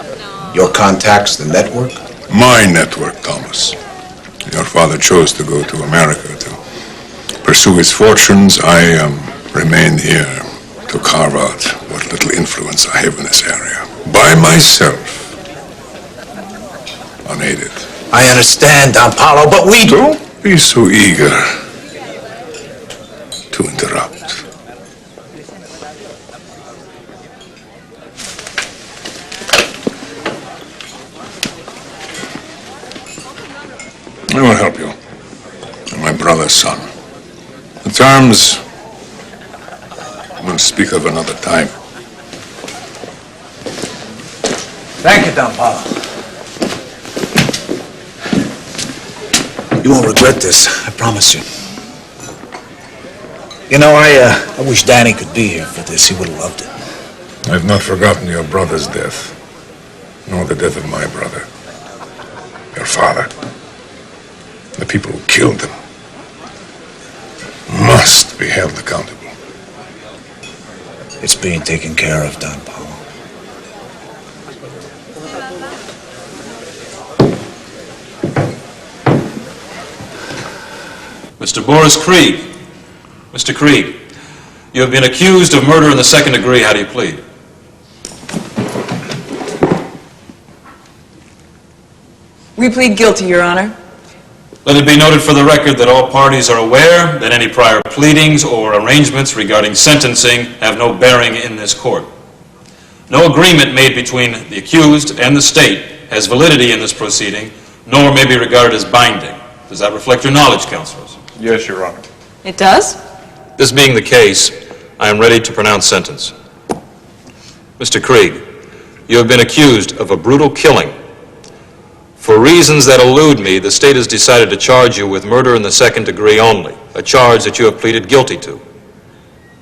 Your contacts, the network? My network, Thomas. Your father chose to go to America to pursue his fortunes. I remained here to carve out what little influence I have in this area. By myself. Unaided. I understand, Don Paulo, but we... Don't be so eager to interrupt. I will help you. I'm my brother's son. The terms we'll speak of another time. Thank you, Don Paulo. You won't regret this, I promise you. You know, I wish Danny could be here for this. He would have loved it. I've not forgotten your brother's death, nor the death of my brother, your father. The people who killed him must be held accountable. It's being taken care of, Don Paulo. Mr. Boris Krieg. Mr. Krieg, you have been accused of murder in the second degree. How do you plead? We plead guilty, Your Honor. Let it be noted for the record that all parties are aware that any prior pleadings or arrangements regarding sentencing have no bearing in this court. No agreement made between the accused and the state has validity in this proceeding, nor may be regarded as binding. Does that reflect your knowledge, counselors? Yes, Your Honor. It does? This being the case, I am ready to pronounce sentence. Mr. Krieg, you have been accused of a brutal killing. For reasons that elude me, the state has decided to charge you with murder in the second degree only, a charge that you have pleaded guilty to.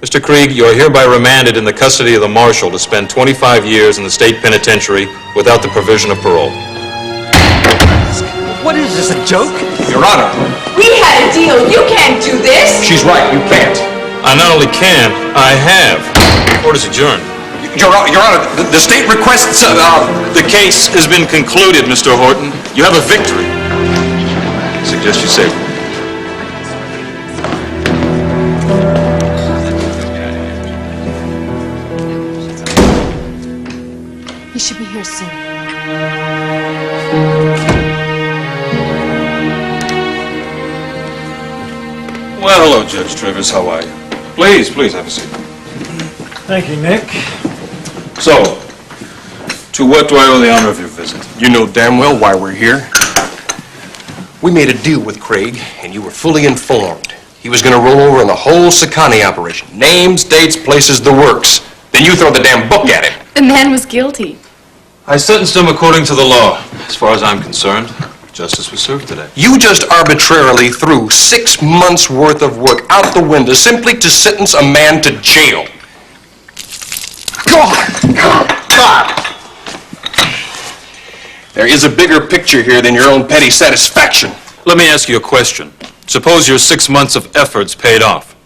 Mr. Krieg, you are hereby remanded in the custody of the marshal to spend 25 years in the state penitentiary without the provision of parole. What is this, a joke? Your Honor. We had a deal. You can't do this. She's right, you can't. I not only can, I have. Court is adjourned. Your Honor, the state requests, The case has been concluded, Mr. Horton. You have a victory. I suggest you say. He should be here soon. Well, hello, Judge Trivers. How are you? Please, have a seat. Thank you, Nick. So, to what do I owe the honor of your visit? You know damn well why we're here. We made a deal with Craig, and you were fully informed. He was going to roll over on the whole Sakani operation. Names, dates, places, the works. Then you throw the damn book at him. The man was guilty. I sentenced him according to the law. As far as I'm concerned, justice was served today. You just arbitrarily threw 6 months' worth of work out the window simply to sentence a man to jail. God! There is a bigger picture here than your own petty satisfaction. Let me ask you a question. Suppose your 6 months of efforts paid off.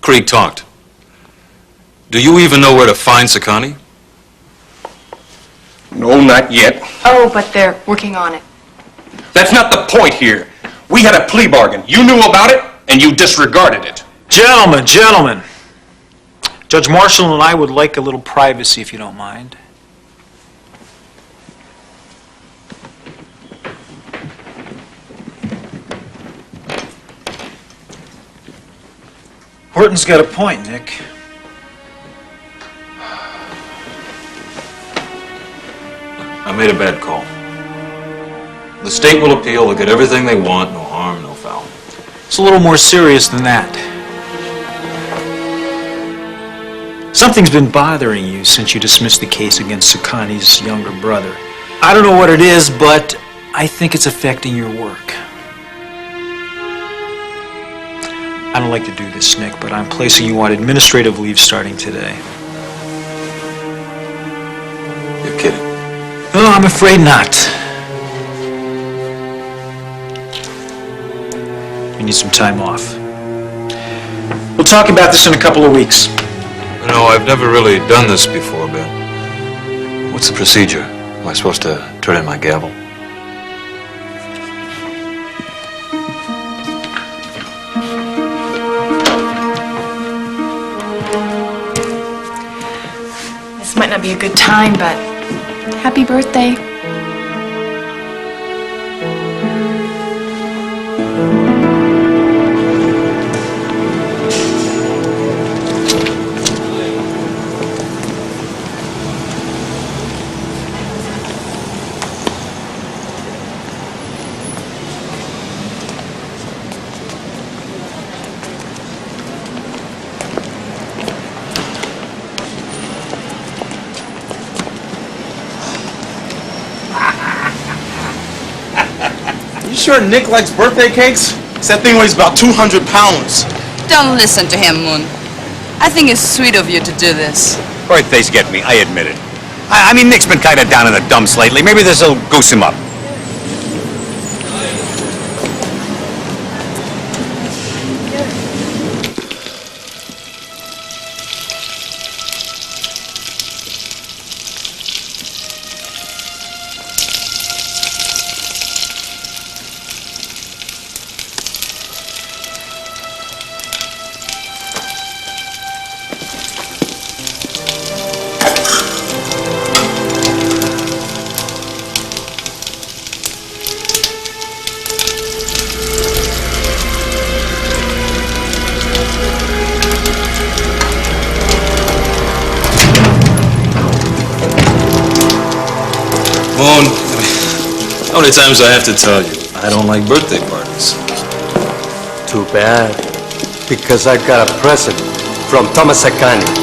Krieg talked. Do you even know where to find Sakani? No, not yet. Oh, but they're working on it. That's not the point here. We had a plea bargain. You knew about it, and you disregarded it. Gentlemen. Judge Marshall and I would like a little privacy, if you don't mind. Horton's got a point, Nick. I made a bad call. The state will appeal. They'll get everything they want. No harm, no foul. It's a little more serious than that. Something's been bothering you since you dismissed the case against Sakani's younger brother. I don't know what it is, but I think it's affecting your work. I don't like to do this, Nick, but I'm placing you on administrative leave starting today. You're kidding. No, I'm afraid not. You need some time off. We'll talk about this in a couple of weeks. You know, I've never really done this before, Bill. What's the procedure? Am I supposed to turn in my gavel? This might not be a good time, but happy birthday. You sure Nick likes birthday cakes? That thing weighs about 200 pounds. Don't listen to him, Moon. I think it's sweet of you to do this. Birthdays get me, I admit it. I mean, Nick's been kind of down in the dumps lately. Maybe this'll goose him up. Moon, how many times do I have to tell you? I don't like birthday parties. Too bad, because I got a present from Tomasakani.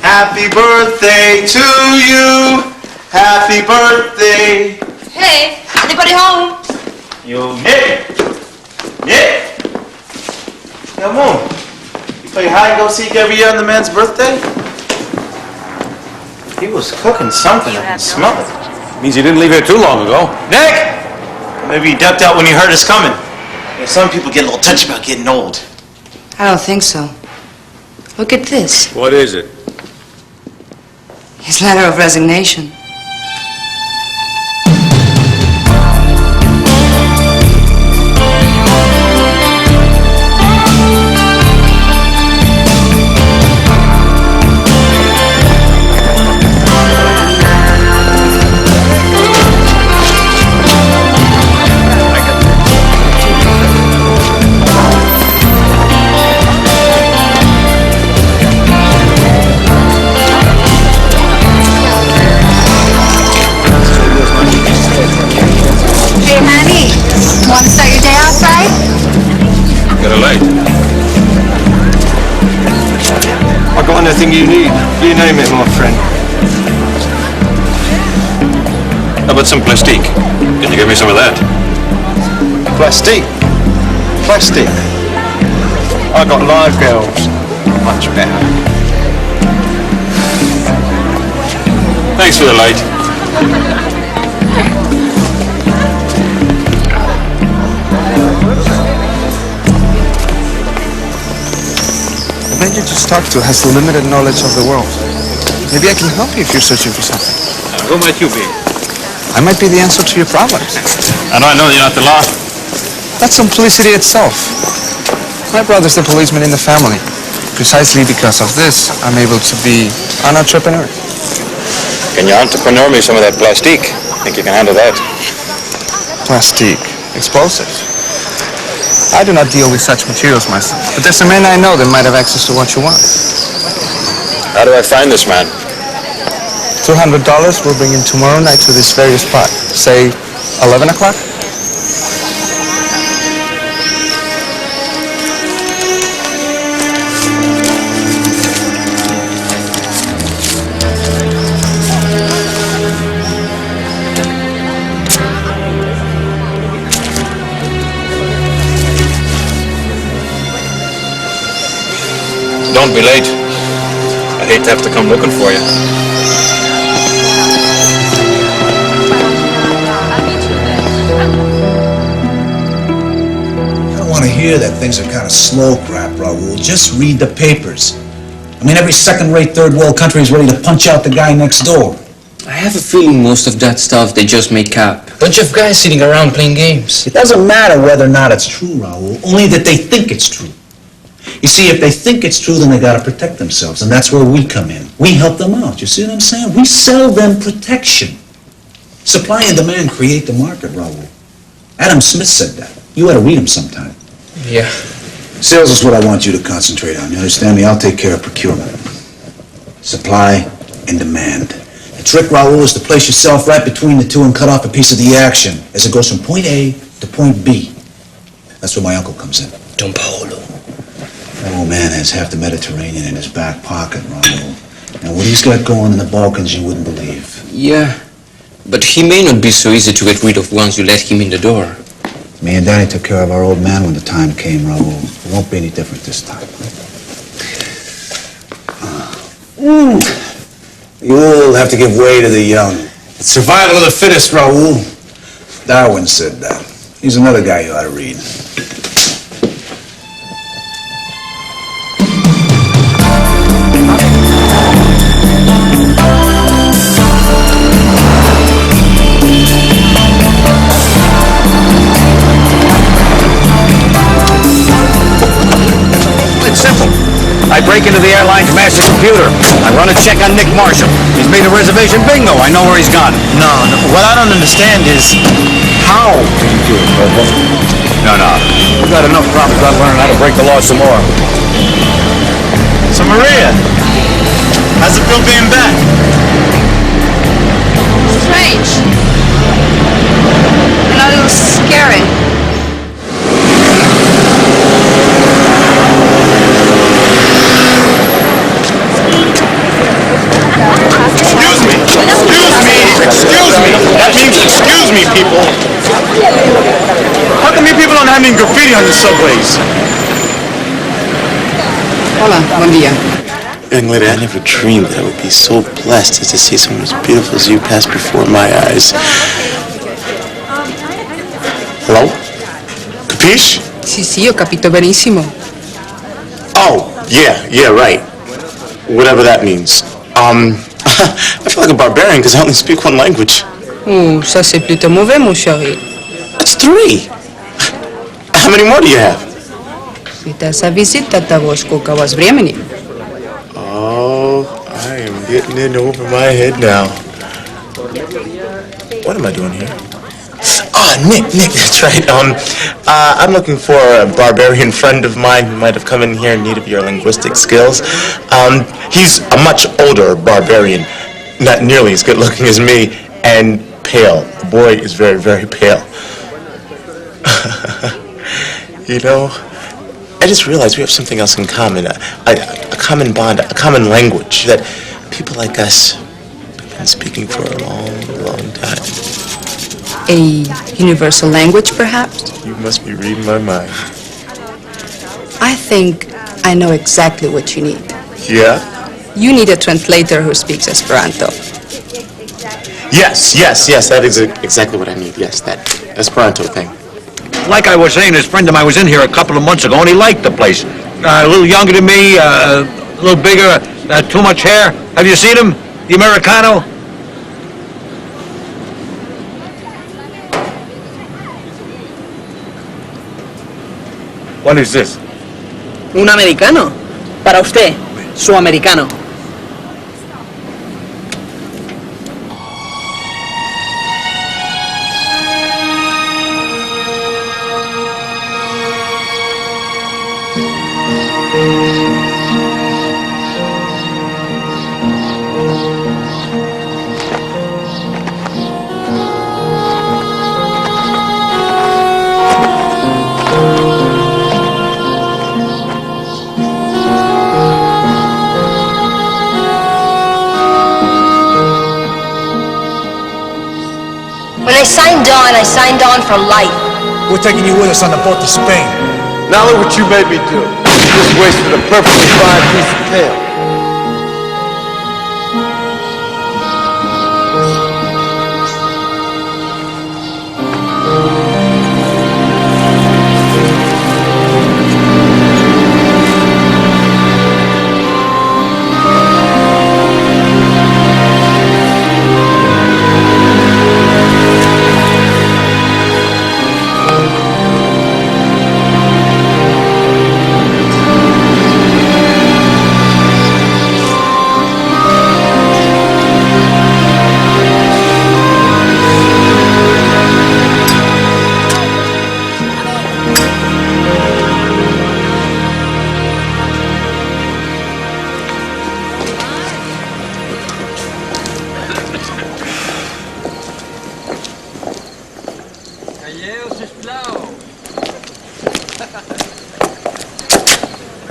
Happy birthday to you. Happy birthday. Hey, anybody home? Yo, Nick. Nick. Yo, Moon. You play hide and go seek every year on the man's birthday? He was cooking something. I can smell it. Means you didn't leave here too long ago. Nick! Maybe he ducked out when he heard us coming. You know, some people get a little touchy about getting old. I don't think so. Look at this. What is it? His letter of resignation. Want to start your day off right? Got a light. I got anything you need. You name it, my friend. How about some plastique? Can you give me some of that? Plastique. Plastic. I got live girls. Much better. Thanks for the light. The man you just talked to has limited knowledge of the world. Maybe I can help you if you're searching for something. Who might you be? I might be the answer to your problems. How do I know you're not the law? That's simplicity itself. My brother's the policeman in the family. Precisely because of this, I'm able to be an entrepreneur. Can you entrepreneur me some of that plastique? Think you can handle that? Plastique. Explosives. I do not deal with such materials myself, but there's a man I know that might have access to what you want. How do I find this man? $200 will bring him tomorrow night to this very spot. Say, 11 o'clock? Don't be late. I hate to have to come looking for you. I don't want to hear that things are kind of slow crap, Raul. Just read the papers. I mean, every second-rate third-world country is ready to punch out the guy next door. I have a feeling most of that stuff they just make up. Bunch of guys sitting around playing games. It doesn't matter whether or not it's true, Raul, only that they think it's true. You see, if they think it's true, then they got to protect themselves, and that's where we come in. We help them out. You see what I'm saying? We sell them protection. Supply and demand create the market, Raul. Adam Smith said that. You ought to read him sometime. Yeah. Sales is what I want you to concentrate on. You understand me? I'll take care of procurement. Supply and demand. The trick, Raul, is to place yourself right between the two and cut off a piece of the action as it goes from point A to point B. That's where my uncle comes in. Don Paolo. That old man has half the Mediterranean in his back pocket, Raul. And what he's got going in the Balkans, you wouldn't believe. Yeah, but he may not be so easy to get rid of once you let him in the door. Me and Danny took care of our old man when the time came, Raul. It won't be any different this time. You'll have to give way to the young. It's survival of the fittest, Raul. Darwin said that. He's another guy you ought to read. break into the airline's master computer. I run a check on Nick Marshall. He's made a reservation. Bingo, I know where he's gone. No, what I don't understand is how do you do it, Bobo? No. We've got enough problems about learning how to break the law some more. So, Maria, how's it feel being back? Strange. And a little scary. Excuse me. That means excuse me, people. How come you people don't have any graffiti on the subways? Hola, buen día. Young lady, I never dreamed that I would be so blessed as to see someone as beautiful as you pass before my eyes. Hello? Capiche? Sí, ho capito benissimo. Oh, yeah, right. Whatever that means. I feel like a barbarian because I only speak one language. Ça c'est plutôt mauvais, mon chéri. That's 3. How many more do you have? Это зависит от того, сколько у вас времени. Oh, I am getting in over my head now. What am I doing here? Nick, that's right. I'm looking for a barbarian friend of mine who might have come in here in need of your linguistic skills. He's a much older barbarian, not nearly as good looking as me, and pale. The boy is very, very pale. You know, I just realized we have something else in common, a common bond, a common language that people like us have been speaking for a long, long time. A universal language, perhaps? You must be reading my mind. I think I know exactly what you need. Yeah? You need a translator who speaks Esperanto. Yes, that is exactly what I need. Yes, that Esperanto thing. Like I was saying, this friend of mine was in here a couple of months ago, and he liked the place. A little younger than me, a little bigger, too much hair. Have you seen him? The Americano? What is this? Un americano. Para usted, su americano. I signed on for life. We're taking you with us on the boat to Spain. Now look what you made me do. You just wasted a perfectly fine piece of tail.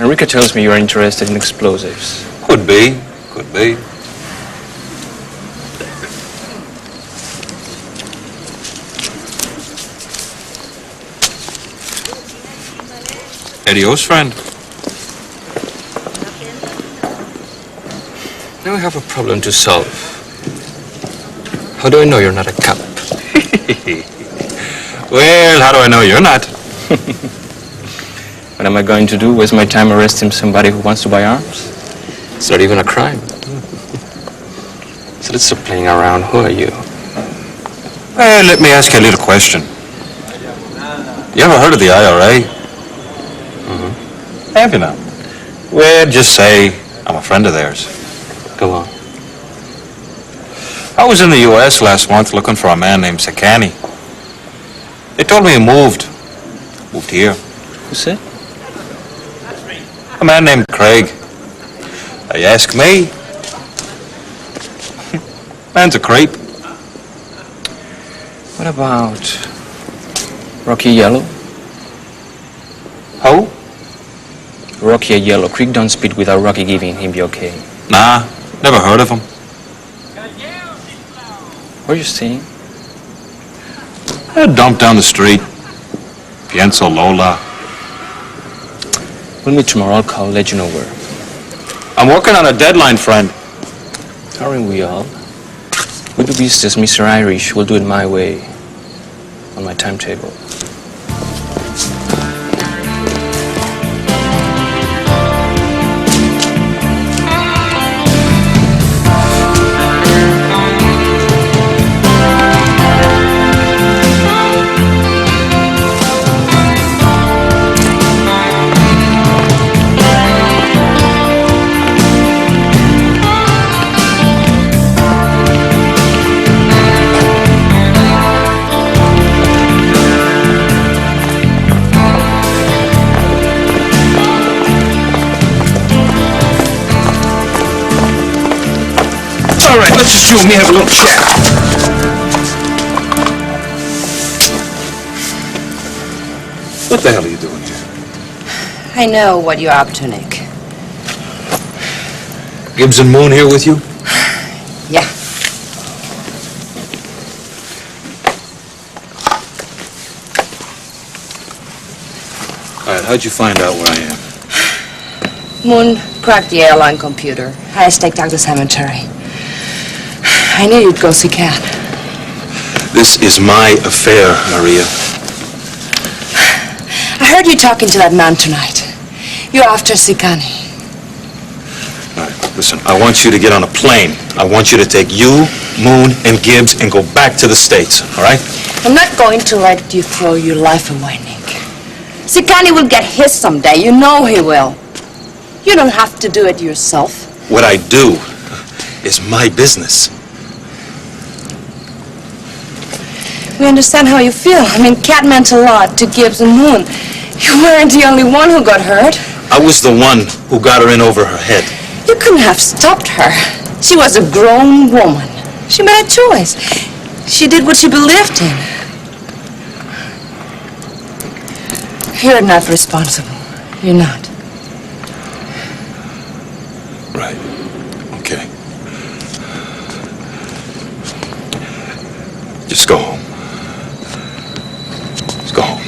Enrique tells me you're interested in explosives. Could be. Adios, friend. Now I have a problem to solve. How do I know you're not a cop? Well, how do I know you're not? What am I going to do? Waste my time arresting somebody who wants to buy arms? It's not even a crime. So let's stop playing around. Who are you? Well, let me ask you a little question. You ever heard of the IRA? Mm-hmm. Have you now? Well, just say I'm a friend of theirs. Go on. I was in the U.S. last month looking for a man named Sakani. They told me he moved here. Who said? A man named Craig. They ask me. Man's a creep. What about Rocky Yellow? Who? Rocky Yellow. Creek don't speed without Rocky giving him the okay. Nah, never heard of him. Where you staying? A dump down the street. Pienso Lola. We'll meet tomorrow. I'll call, let you know where. I'm working on a deadline, friend. Aren't we all? We do business, Mr. Irish. We'll do it my way. On my timetable. All right, let's just you and me have a little chat. What the hell are you doing here? I know what you're up to, Nick. Gibbs and Moon here with you? Yeah. All right, how'd you find out where I am? Moon cracked the airline computer. I staked out the cemetery. I knew you'd go see Cat. This is my affair, Maria. I heard you talking to that man tonight. You're after Sikani. All right, listen, I want you to get on a plane. I want you to take you, Moon, and Gibbs and go back to the States, all right? I'm not going to let you throw your life away, Nick. Sikani will get his someday. You know he will. You don't have to do it yourself. What I do is my business. We understand how you feel. I mean, Cat meant a lot to Gibbs and Moon. You weren't the only one who got hurt. I was the one who got her in over her head. You couldn't have stopped her. She was a grown woman. She made a choice. She did what she believed in. You're not responsible. You're not. Right. Okay. Just go home. Just go home.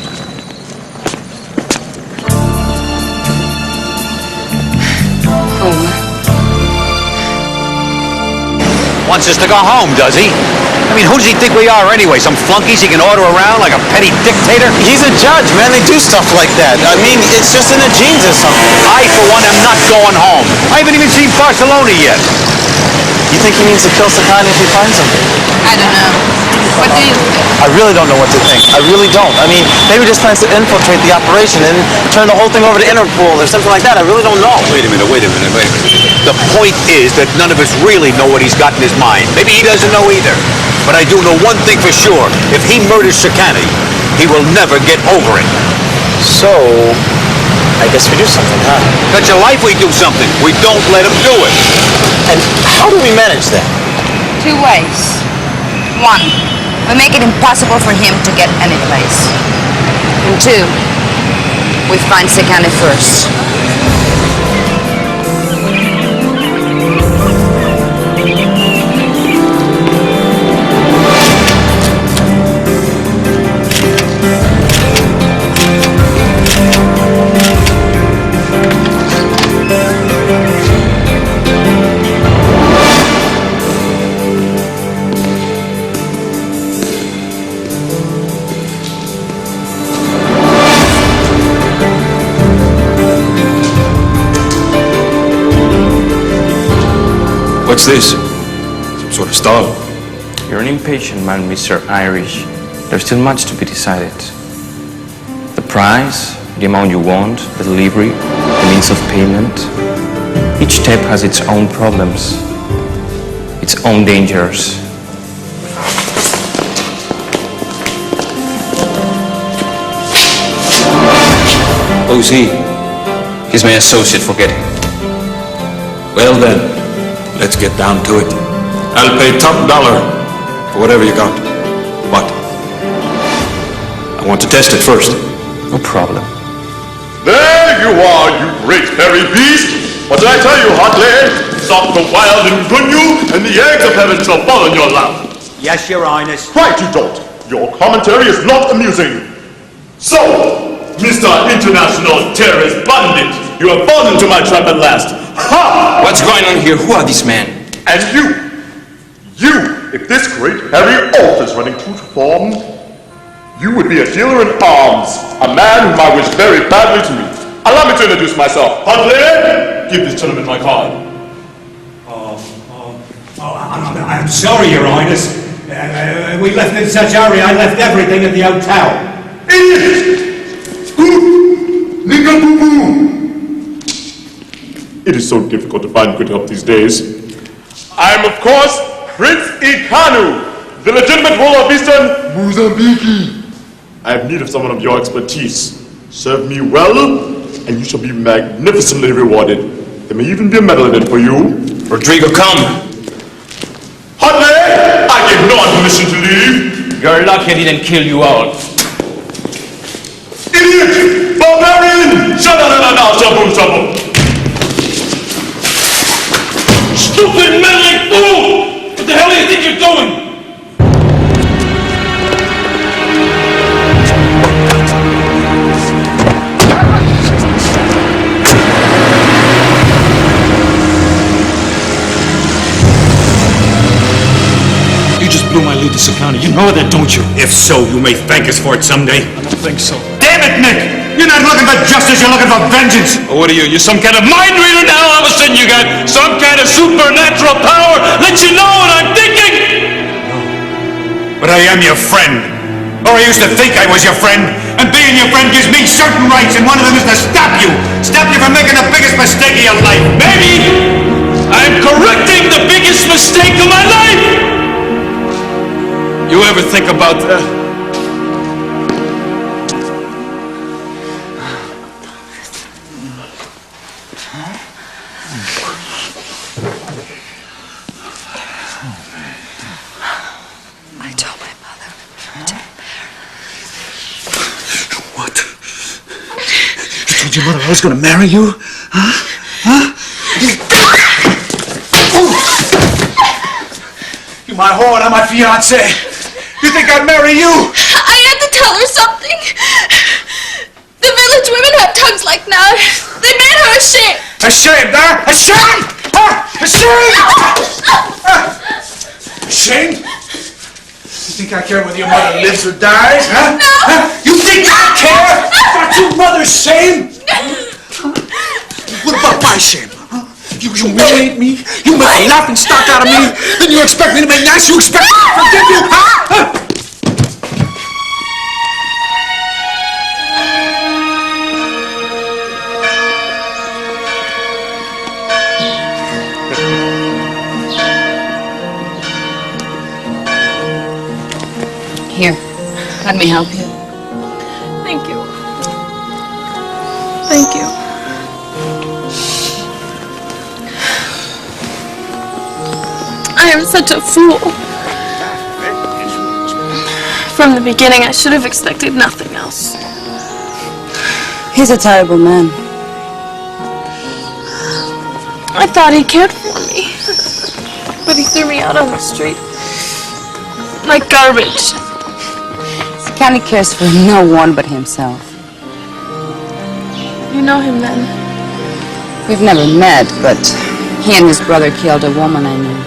Home. Wants us to go home, does he? I mean, who does he think we are anyway? Some flunkies he can order around like a petty dictator? He's a judge, man. They do stuff like that. I mean, it's just in the genes or something. I, for one, am not going home. I haven't even seen Barcelona yet. You think he means to kill Sakani if he finds him? I don't know. What do you think? I really don't know what to think. I really don't. I mean, maybe just plans to infiltrate the operation and turn the whole thing over to Interpol or something like that. I really don't know. Wait a minute. The point is that none of us really know what he's got in his mind. Maybe he doesn't know either. But I do know one thing for sure. If he murders Sakani, he will never get over it. So, I guess we do something, huh? Bet your life we do something. We don't let him do it. And how do we manage that? Two ways. One, we make it impossible for him to get any place. And two, we find Sikani first. What's this? Some sort of stall? You're an impatient man, Mr. Irish. There's still much to be decided. The price, the amount you want, the delivery, the means of payment. Each step has its own problems, its own dangers. Who's he? He's my associate, forget him. Well then, let's get down to it. I'll pay top dollar for whatever you got. What? I want to test it first. No problem. There you are, you great hairy beast! What did I tell you, Hartley? Soft the wild and good you, and the eggs of heaven shall fall in your lap. Yes, Your Highness. Right you don't. Your commentary is not amusing. So, Mr. International Terrorist Bandit, you have fallen into my trap at last. Ha! What's going on here? Who are these men? And you, if this great hairy oaf is running true to form, you would be a dealer in arms, a man whom I wish very badly to meet. Allow me to introduce myself. Hartley, give this gentleman my card. I'm sorry, Your Highness. We left in such a hurry, I left everything at the hotel. Idiot! It is so difficult to find good help these days. I am, of course, Prince Ikanu, the legitimate ruler of Eastern Mozambique. I have need of someone of your expertise. Serve me well, and you shall be magnificently rewarded. There may even be a medal in it for you. Rodrigo, come! Hartley, I give no one permission to leave. You're lucky I didn't kill you all. Idiot! Barbarian! Sha-da-da-da-da, shaboom-shaboom! Stupid meddling fool! What the hell do you think you're doing? You just blew my lead to Soprano. You know that, don't you? If so, you may thank us for it someday. I don't think so. Damn it, Nick! You're not looking for justice, you're looking for vengeance! Well, what are you? You're some kind of mind reader now? All of a sudden you got some kind of supernatural power? Let you know what I'm thinking! But I am your friend. Or I used to think I was your friend. And being your friend gives me certain rights, and one of them is to stop you! Stop you from making the biggest mistake of your life! Maybe I'm correcting the biggest mistake of my life! You ever think about that? I told my mother to What? You told your mother I was going to marry you? Huh? You're my whore, not my fiancé. You think I'd marry you? I had to tell her something. The village women have tongues like that. They made her ashamed. Ashamed, huh? Ashamed? Huh? Ashamed? Ashamed? You think I care whether your mother lives or dies, huh? No. Huh? You think I care about your mother's shame? What about my shame? Huh? You humiliate me, you make a laughing stock out of me, then you expect me to make nice, you expect me to forgive you, huh? Here, let me help you. Thank you. Thank you. I am such a fool. From the beginning, I should have expected nothing else. He's a terrible man. I thought he cared for me. But he threw me out on the street. Like garbage. He cares for no one but himself. You know him then? We've never met, but he and his brother killed a woman I knew.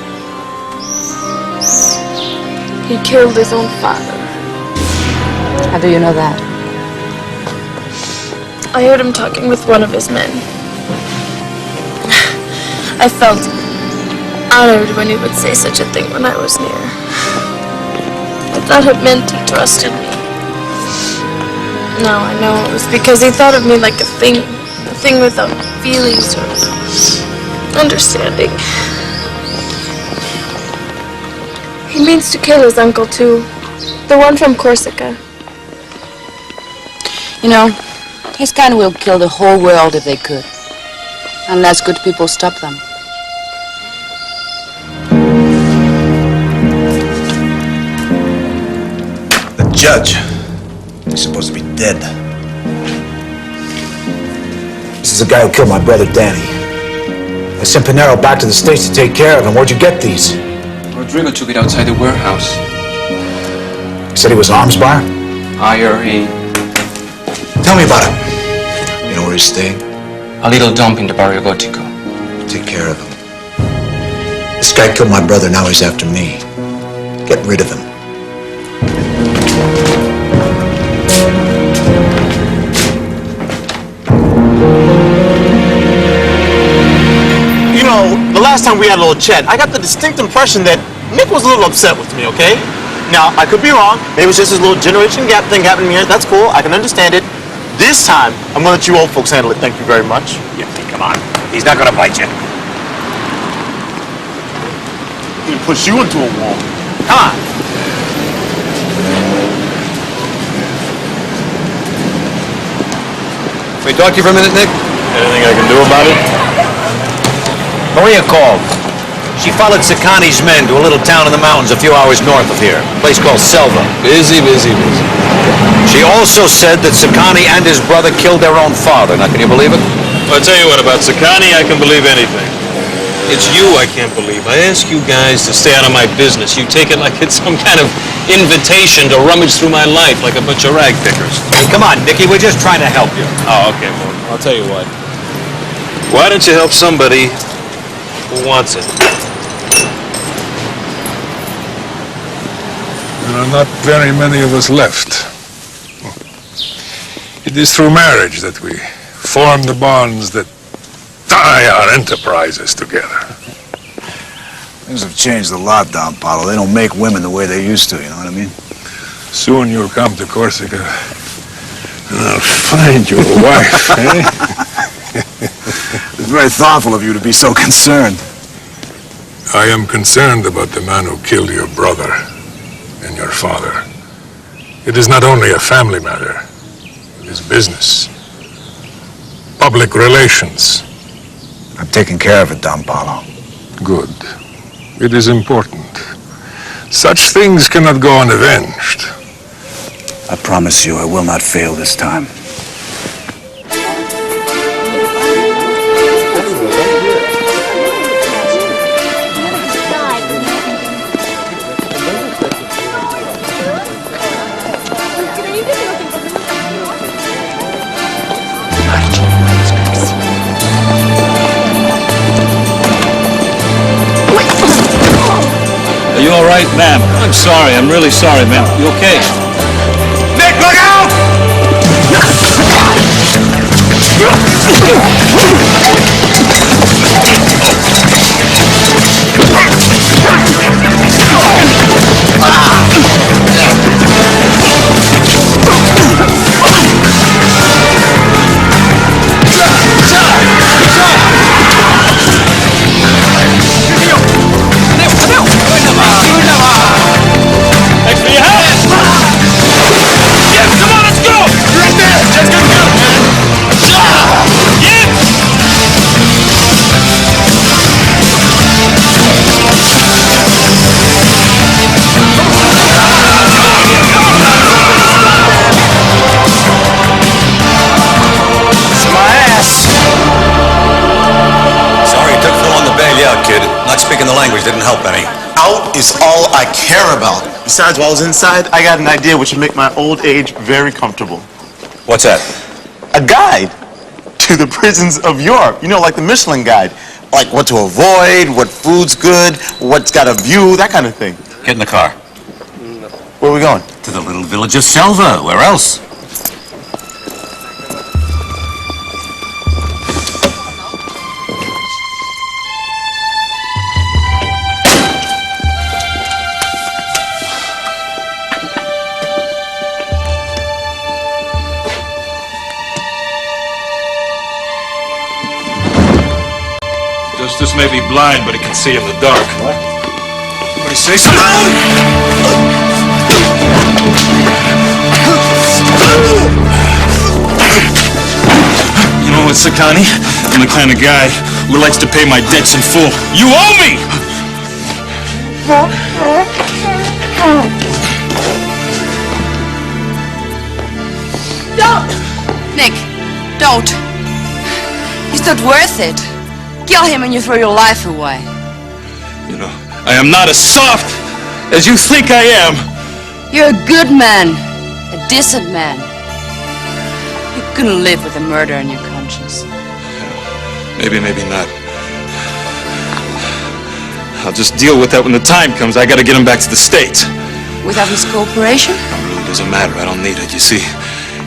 He killed his own father. How do you know that? I heard him talking with one of his men. I felt honored when he would say such a thing when I was near. I thought it meant he trusted me. No, I know. It was because he thought of me like a thing without feelings or understanding. He means to kill his uncle, too. The one from Corsica. You know, his kind will kill the whole world if they could. Unless good people stop them. The judge. He's supposed to be dead. This is the guy who killed my brother, Danny. I sent Pinero back to the States to take care of him. Where'd you get these? Rodrigo took it outside the warehouse. He said he was an arms buyer? IRA. Tell me about him. You know where he's staying? A little dump in the Barrio Gótico. Take care of him. This guy killed my brother, now he's after me. Get rid of him. You know, the last time we had a little chat, I got the distinct impression that Nick was a little upset with me, okay? Now, I could be wrong. Maybe it's just this little generation gap thing happening here. That's cool. I can understand it. This time, I'm going to let you old folks handle it. Thank you very much. Yeah, come on. He's not gonna bite you. He'll push you into a wall. Come on. Can we talk to you for a minute, Nick? Anything I can do about it? Maria called. She followed Saccani's men to a little town in the mountains a few hours north of here, a place called Selva. Busy. She also said that Saccani and his brother killed their own father. Now, can you believe it? Well, I'll tell you what, about Saccani, I can believe anything. It's you I can't believe. I ask you guys to stay out of my business. You take it like it's some kind of invitation to rummage through my life like a bunch of rag pickers. Hey, come on, Nicky, we're just trying to help you. Oh, okay, well, I'll tell you what. Why don't you help somebody who wants it? There are not very many of us left. It is through marriage that we form the bonds that tie our enterprises together. Things have changed a lot, Don Paulo. They don't make women the way they used to, you know what I mean? Soon you'll come to Corsica, and I'll find you a wife, eh? It's very thoughtful of you to be so concerned. I am concerned about the man who killed your brother and your father. It is not only a family matter. It is business. Public relations. I'm taking care of it, Don Paulo. Good. It is important. Such things cannot go unavenged. I promise you I will not fail this time. Are you all right, ma'am? I'm sorry. I'm really sorry, ma'am. You okay? Nick, look out! Thanks for your help! Yeah, come on, let's go! Right there! Just get good, man! Yeah! It's my ass. Sorry it took so long to bail you out, kid. Not speaking the language didn't help any. Out is all I care about. Besides, while I was inside, I got an idea which would make my old age very comfortable. What's that? A guide to the prisons of Europe. You know, like the Michelin guide. Like what to avoid, what food's good, what's got a view, that kind of thing. Get in the car. Where are we going? To the little village of Selva. Where else? Just may be blind, but he can see in the dark. What? What do you say, son? You know what, Sakani? I'm the kind of guy who likes to pay my debts in full. You owe me! Don't! Nick, don't. He's not worth it. Kill him and you throw your life away. You know, I am not as soft as you think I am. You're a good man. A decent man. You couldn't live with a murder on your conscience. Maybe, maybe not. I'll just deal with that when the time comes. I gotta get him back to the States. Without his cooperation? It really doesn't matter. I don't need it. You see,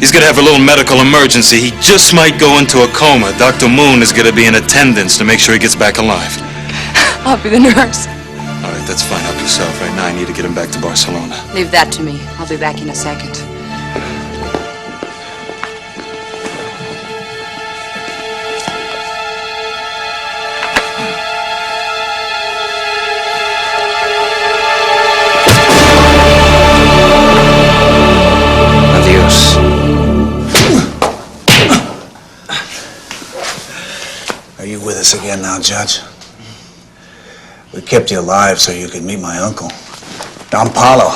he's gonna have a little medical emergency. He just might go into a coma. Dr. Moon is gonna be in attendance to make sure he gets back alive. I'll be the nurse. All right, that's fine. Help yourself. Right now, I need to get him back to Barcelona. Leave that to me. I'll be back in a second. Adios. Are you with us again now, Judge? We kept you alive so you could meet my uncle, Don Paulo.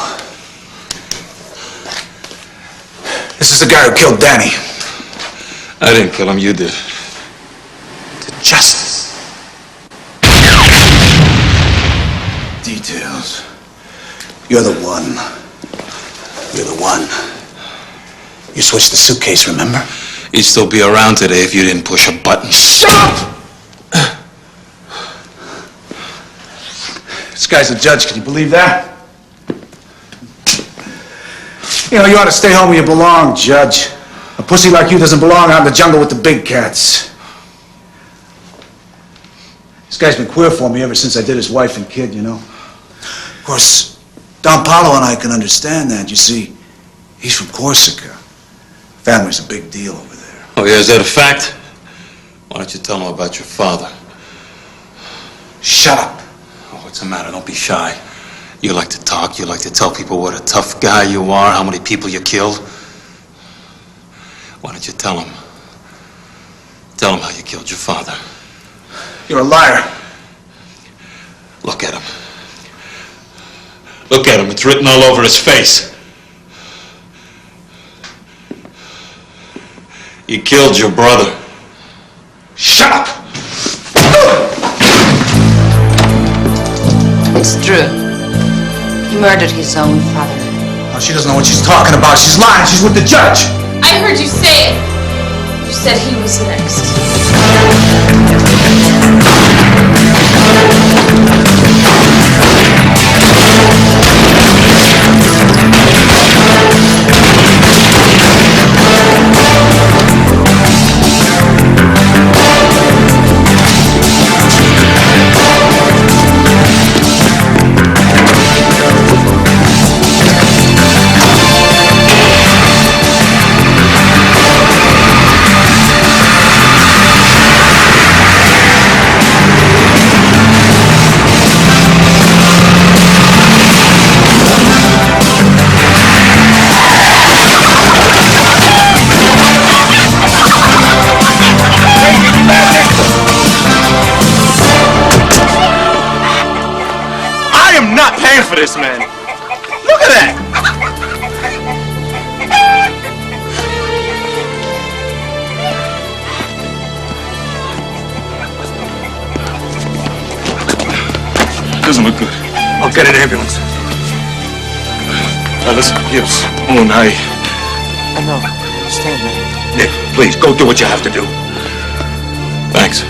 This is the guy who killed Danny. I didn't kill him. You did. To justice. Details. You're the one. You're the one. You switched the suitcase, remember? He'd still be around today if you didn't push a button. Shut up! This guy's a judge, can you believe that? You know, you ought to stay home where you belong, Judge. A pussy like you doesn't belong out in the jungle with the big cats. This guy's been queer for me ever since I did his wife and kid, you know. Of course, Don Paulo and I can understand that. You see, he's from Corsica. Family's a big deal over there. Oh, yeah, is that a fact? Why don't you tell him about your father? Shut up. Oh, what's the matter? Don't be shy. You like to talk. You like to tell people what a tough guy you are, how many people you killed. Why don't you tell him? Tell him how you killed your father. You're a liar. Look at him. Look at him. It's written all over his face. You killed your brother. Shut up! It's true. He murdered his own father. Oh, she doesn't know what she's talking about. She's lying. She's with the judge. I heard you say it. You said he was next. For this man. Look at that! Doesn't look good. I'll get an ambulance. Listen, Gibbs. Oh, no. I know. Stay, man. Nick, please, go do what you have to do. Thanks.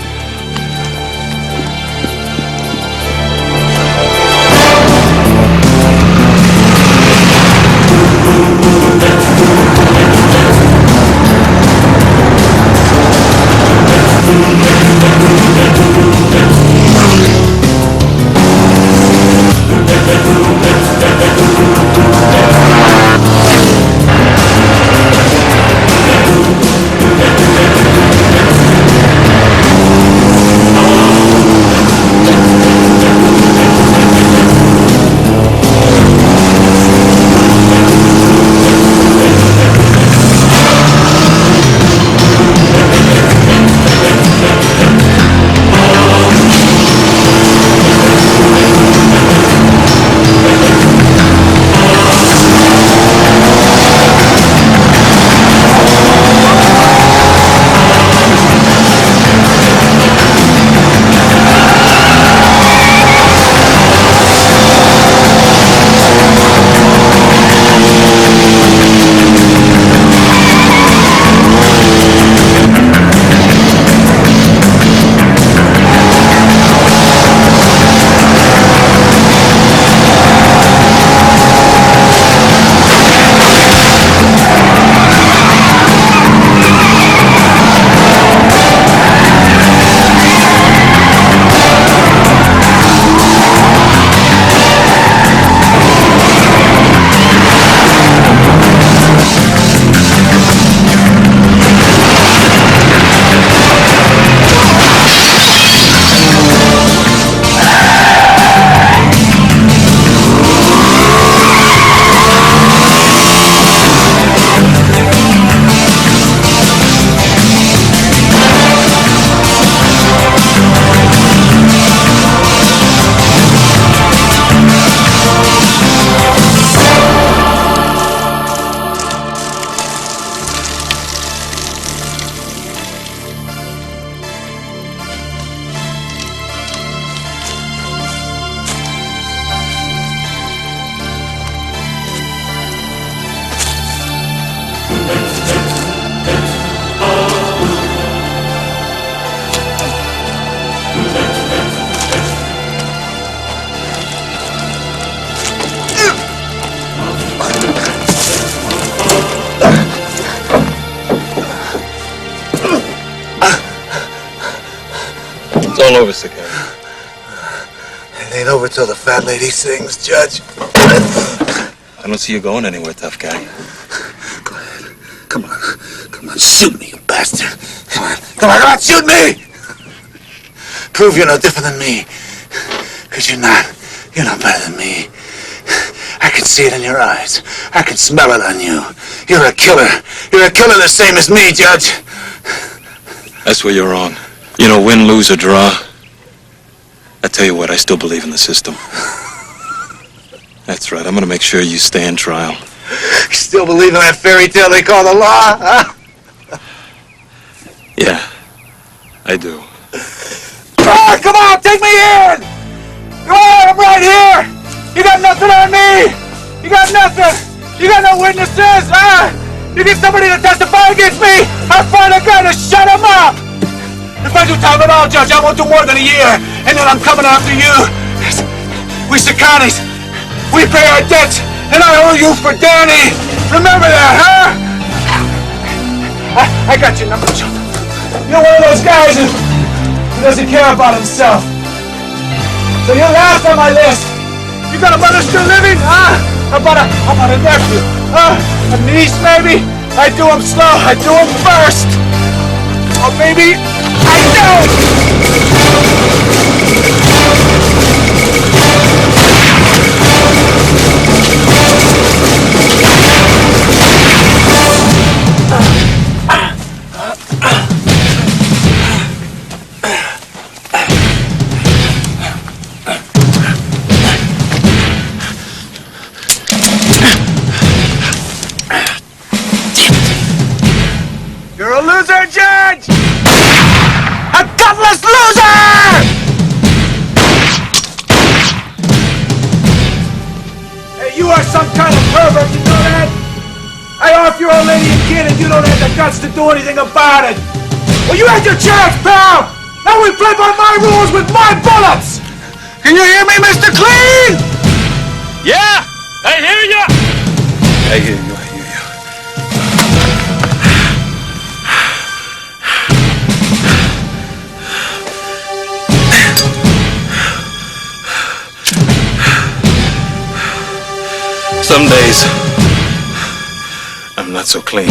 all over, Sakari. It ain't over till the fat lady sings, Judge. I don't see you going anywhere, tough guy. Go ahead. Come on. Come on, shoot me, you bastard. Come on. Come on, come on, shoot me! Prove you're no different than me. Because you're not. You're not better than me. I can see it in your eyes. I can smell it on you. You're a killer. You're a killer the same as me, Judge. That's where you're wrong. You know, win, lose, or draw. I tell you what, I still believe in the system. That's right. I'm going to make sure you stand trial. You still believe in that fairy tale they call the law, huh? Yeah, I do. Ah, come on, take me in! Come on, I'm right here! You got nothing on me! You got nothing! You got no witnesses, huh? You get somebody to testify against me? I'll find a guy to shut him up! If I do time at all, Judge, I won't do more than a year. And then I'm coming after you. We Sicanis, we pay our debts, and I owe you for Danny. Remember that, huh? I got your number, Joe. You're one of those guys who doesn't care about himself. So you're last on my list. You got a mother still living, huh? How about a nephew? A niece, maybe? I do him slow, I do him first. Or maybe I don't! You're a loser, Judge! A gutless loser! Hey, you are some kind of pervert, you know that? I offer your old lady a kid and you don't have the guts to do anything about it. Well, you had your chance, pal! Now we play by my rules with my bullets! Can you hear me, Mr. Clean? Yeah, I hear ya! I hear you. Some days, I'm not so clean.